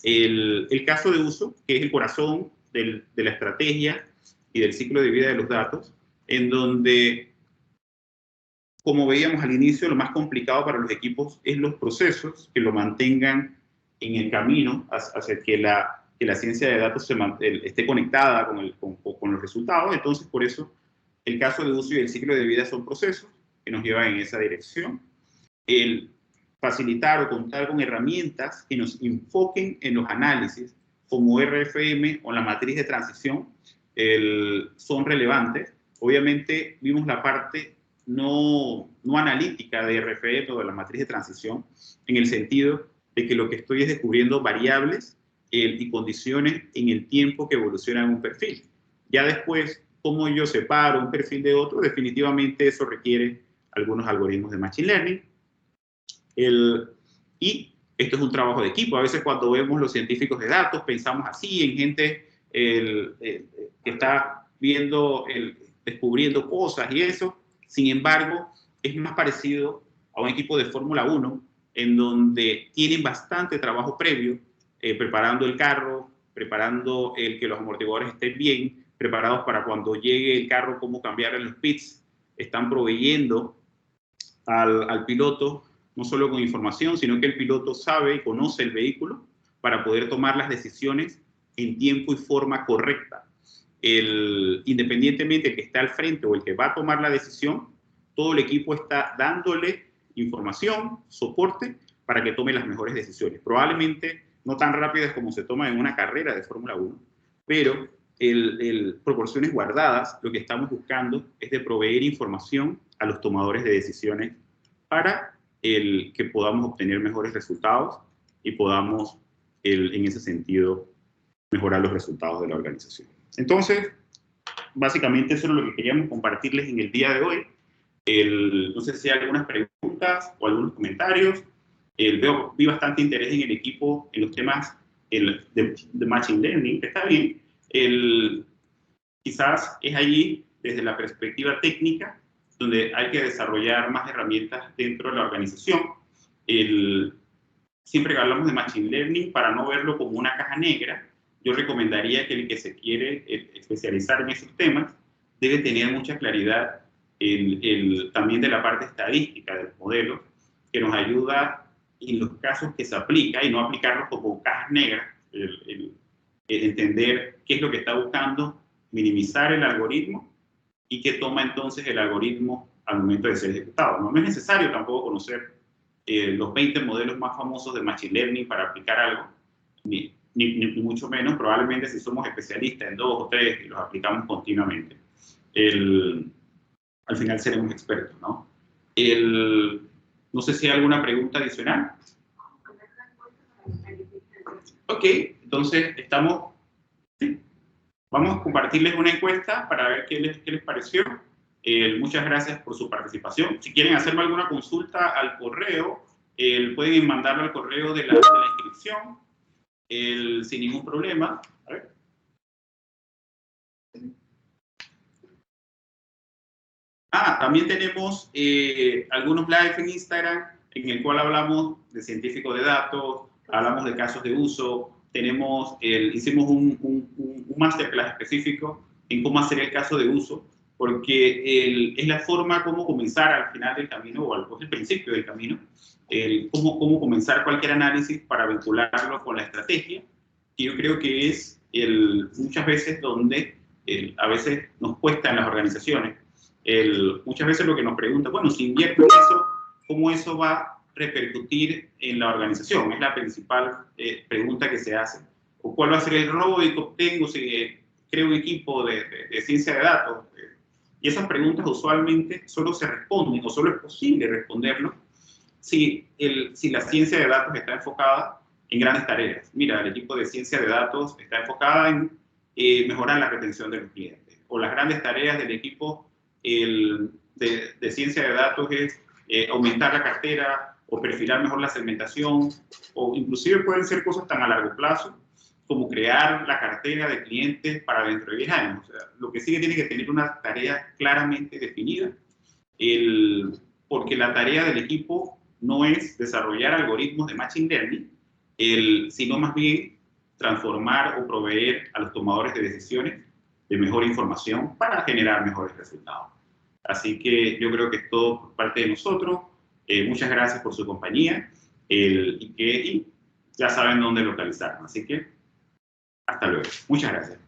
El caso de uso, que es el corazón de la estrategia y del ciclo de vida de los datos, en donde, como veíamos al inicio, lo más complicado para los equipos es los procesos que lo mantengan en el camino hacia que la ciencia de datos esté conectada con los resultados. Entonces, por eso, el caso de uso y el ciclo de vida son procesos que nos llevan en esa dirección. El facilitar o contar con herramientas que nos enfoquen en los análisis, como RFM o la matriz de transición, son relevantes. Obviamente, vimos la parte no analítica de RFM o de la matriz de transición, en el sentido de que lo que estoy es descubriendo variables y condiciones en el tiempo que evolucionan un perfil. Ya después, cómo yo separo un perfil de otro, definitivamente eso requiere algunos algoritmos de Machine Learning. Y esto es un trabajo de equipo. A veces cuando vemos los científicos de datos pensamos así en gente que está descubriendo cosas y eso. Sin embargo, es más parecido a un equipo de Fórmula 1 en donde tienen bastante trabajo previo, preparando el carro, preparando que los amortiguadores estén bien, preparados para cuando llegue el carro, cómo cambiar en los pits. Están proveyendo al piloto no solo con información, sino que el piloto sabe y conoce el vehículo para poder tomar las decisiones en tiempo y forma correcta. Independientemente el que está al frente o el que va a tomar la decisión, todo el equipo está dándole información, soporte, para que tome las mejores decisiones. Probablemente no tan rápidas como se toma en una carrera de Fórmula 1, pero proporciones guardadas, lo que estamos buscando es de proveer información a los tomadores de decisiones para que podamos obtener mejores resultados y podamos, en ese sentido, mejorar los resultados de la organización. Entonces, básicamente eso es lo que queríamos compartirles en el día de hoy. No sé si hay algunas preguntas o algunos comentarios. Vi bastante interés en el equipo en los temas de Machine Learning, que está bien. Quizás es allí, desde la perspectiva técnica, donde hay que desarrollar más herramientas dentro de la organización. Siempre que hablamos de Machine Learning, para no verlo como una caja negra, yo recomendaría que el que se quiere especializar en esos temas debe tener mucha claridad también de la parte estadística de los modelos, que nos ayuda en los casos que se aplica y no aplicarlos como cajas negras, entender qué es lo que está buscando, minimizar el algoritmo y qué toma entonces el algoritmo al momento de ser ejecutado. No es necesario tampoco conocer los 20 modelos más famosos de Machine Learning para aplicar algo, ni mucho menos. Probablemente si somos especialistas en 2 o 3 y los aplicamos continuamente, al final seremos expertos, ¿no? No sé si hay alguna pregunta adicional. Ok, entonces ¿sí? Vamos a compartirles una encuesta para ver qué les pareció. Muchas gracias por su participación. Si quieren hacerme alguna consulta al correo, pueden mandarlo al correo de la inscripción sin ningún problema. A ver. También tenemos algunos live en Instagram en el cual hablamos de científicos de datos, hablamos de casos de uso. Hicimos un masterclass específico en cómo hacer el caso de uso, porque es la forma como comenzar al final del camino o al principio del camino, cómo comenzar cualquier análisis para vincularlo con la estrategia, que yo creo que es muchas veces donde a veces nos cuesta en las organizaciones. Muchas veces lo que nos pregunta, bueno, si invierto en eso, ¿cómo eso va a repercutir en la organización? Es la principal pregunta que se hace. ¿O cuál va a ser el ROI que obtengo si creo un equipo de ciencia de datos? Y esas preguntas usualmente solo se responden, o solo es posible responderlo, si la ciencia de datos está enfocada en grandes tareas. Mira, el equipo de ciencia de datos está enfocada en mejorar la retención de los clientes. O las grandes tareas del equipo de ciencia de datos es aumentar la cartera o perfilar mejor la segmentación, o inclusive pueden ser cosas tan a largo plazo como crear la cartera de clientes para dentro de 10 años. O sea, lo que sí que tiene que tener una tarea claramente definida, porque la tarea del equipo no es desarrollar algoritmos de machine learning, sino más bien transformar o proveer a los tomadores de decisiones de mejor información para generar mejores resultados. Así que yo creo que es todo por parte de nosotros. Muchas gracias por su compañía y ya saben dónde localizarnos. Así que hasta luego. Muchas gracias.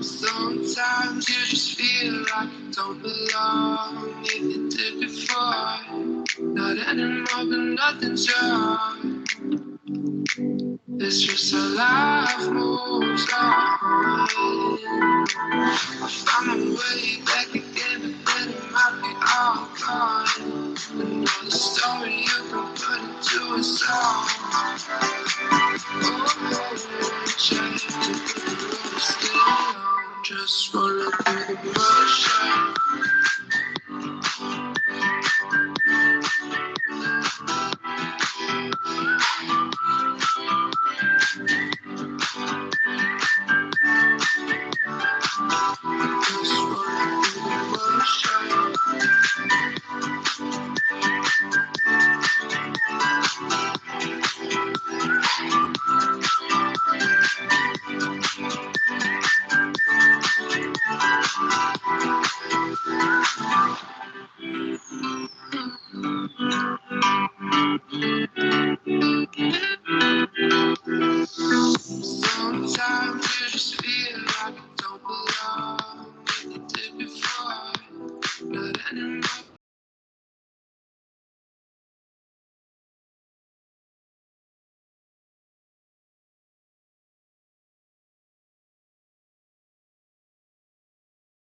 Sometimes you just feel like you don't belong. If you did before, not anymore, but nothing's wrong. It's just how life moves on. I found my way back again, but then it might be all gone. Another story you can put into a song. Oh, change it, stay on. Just rolling through the motion.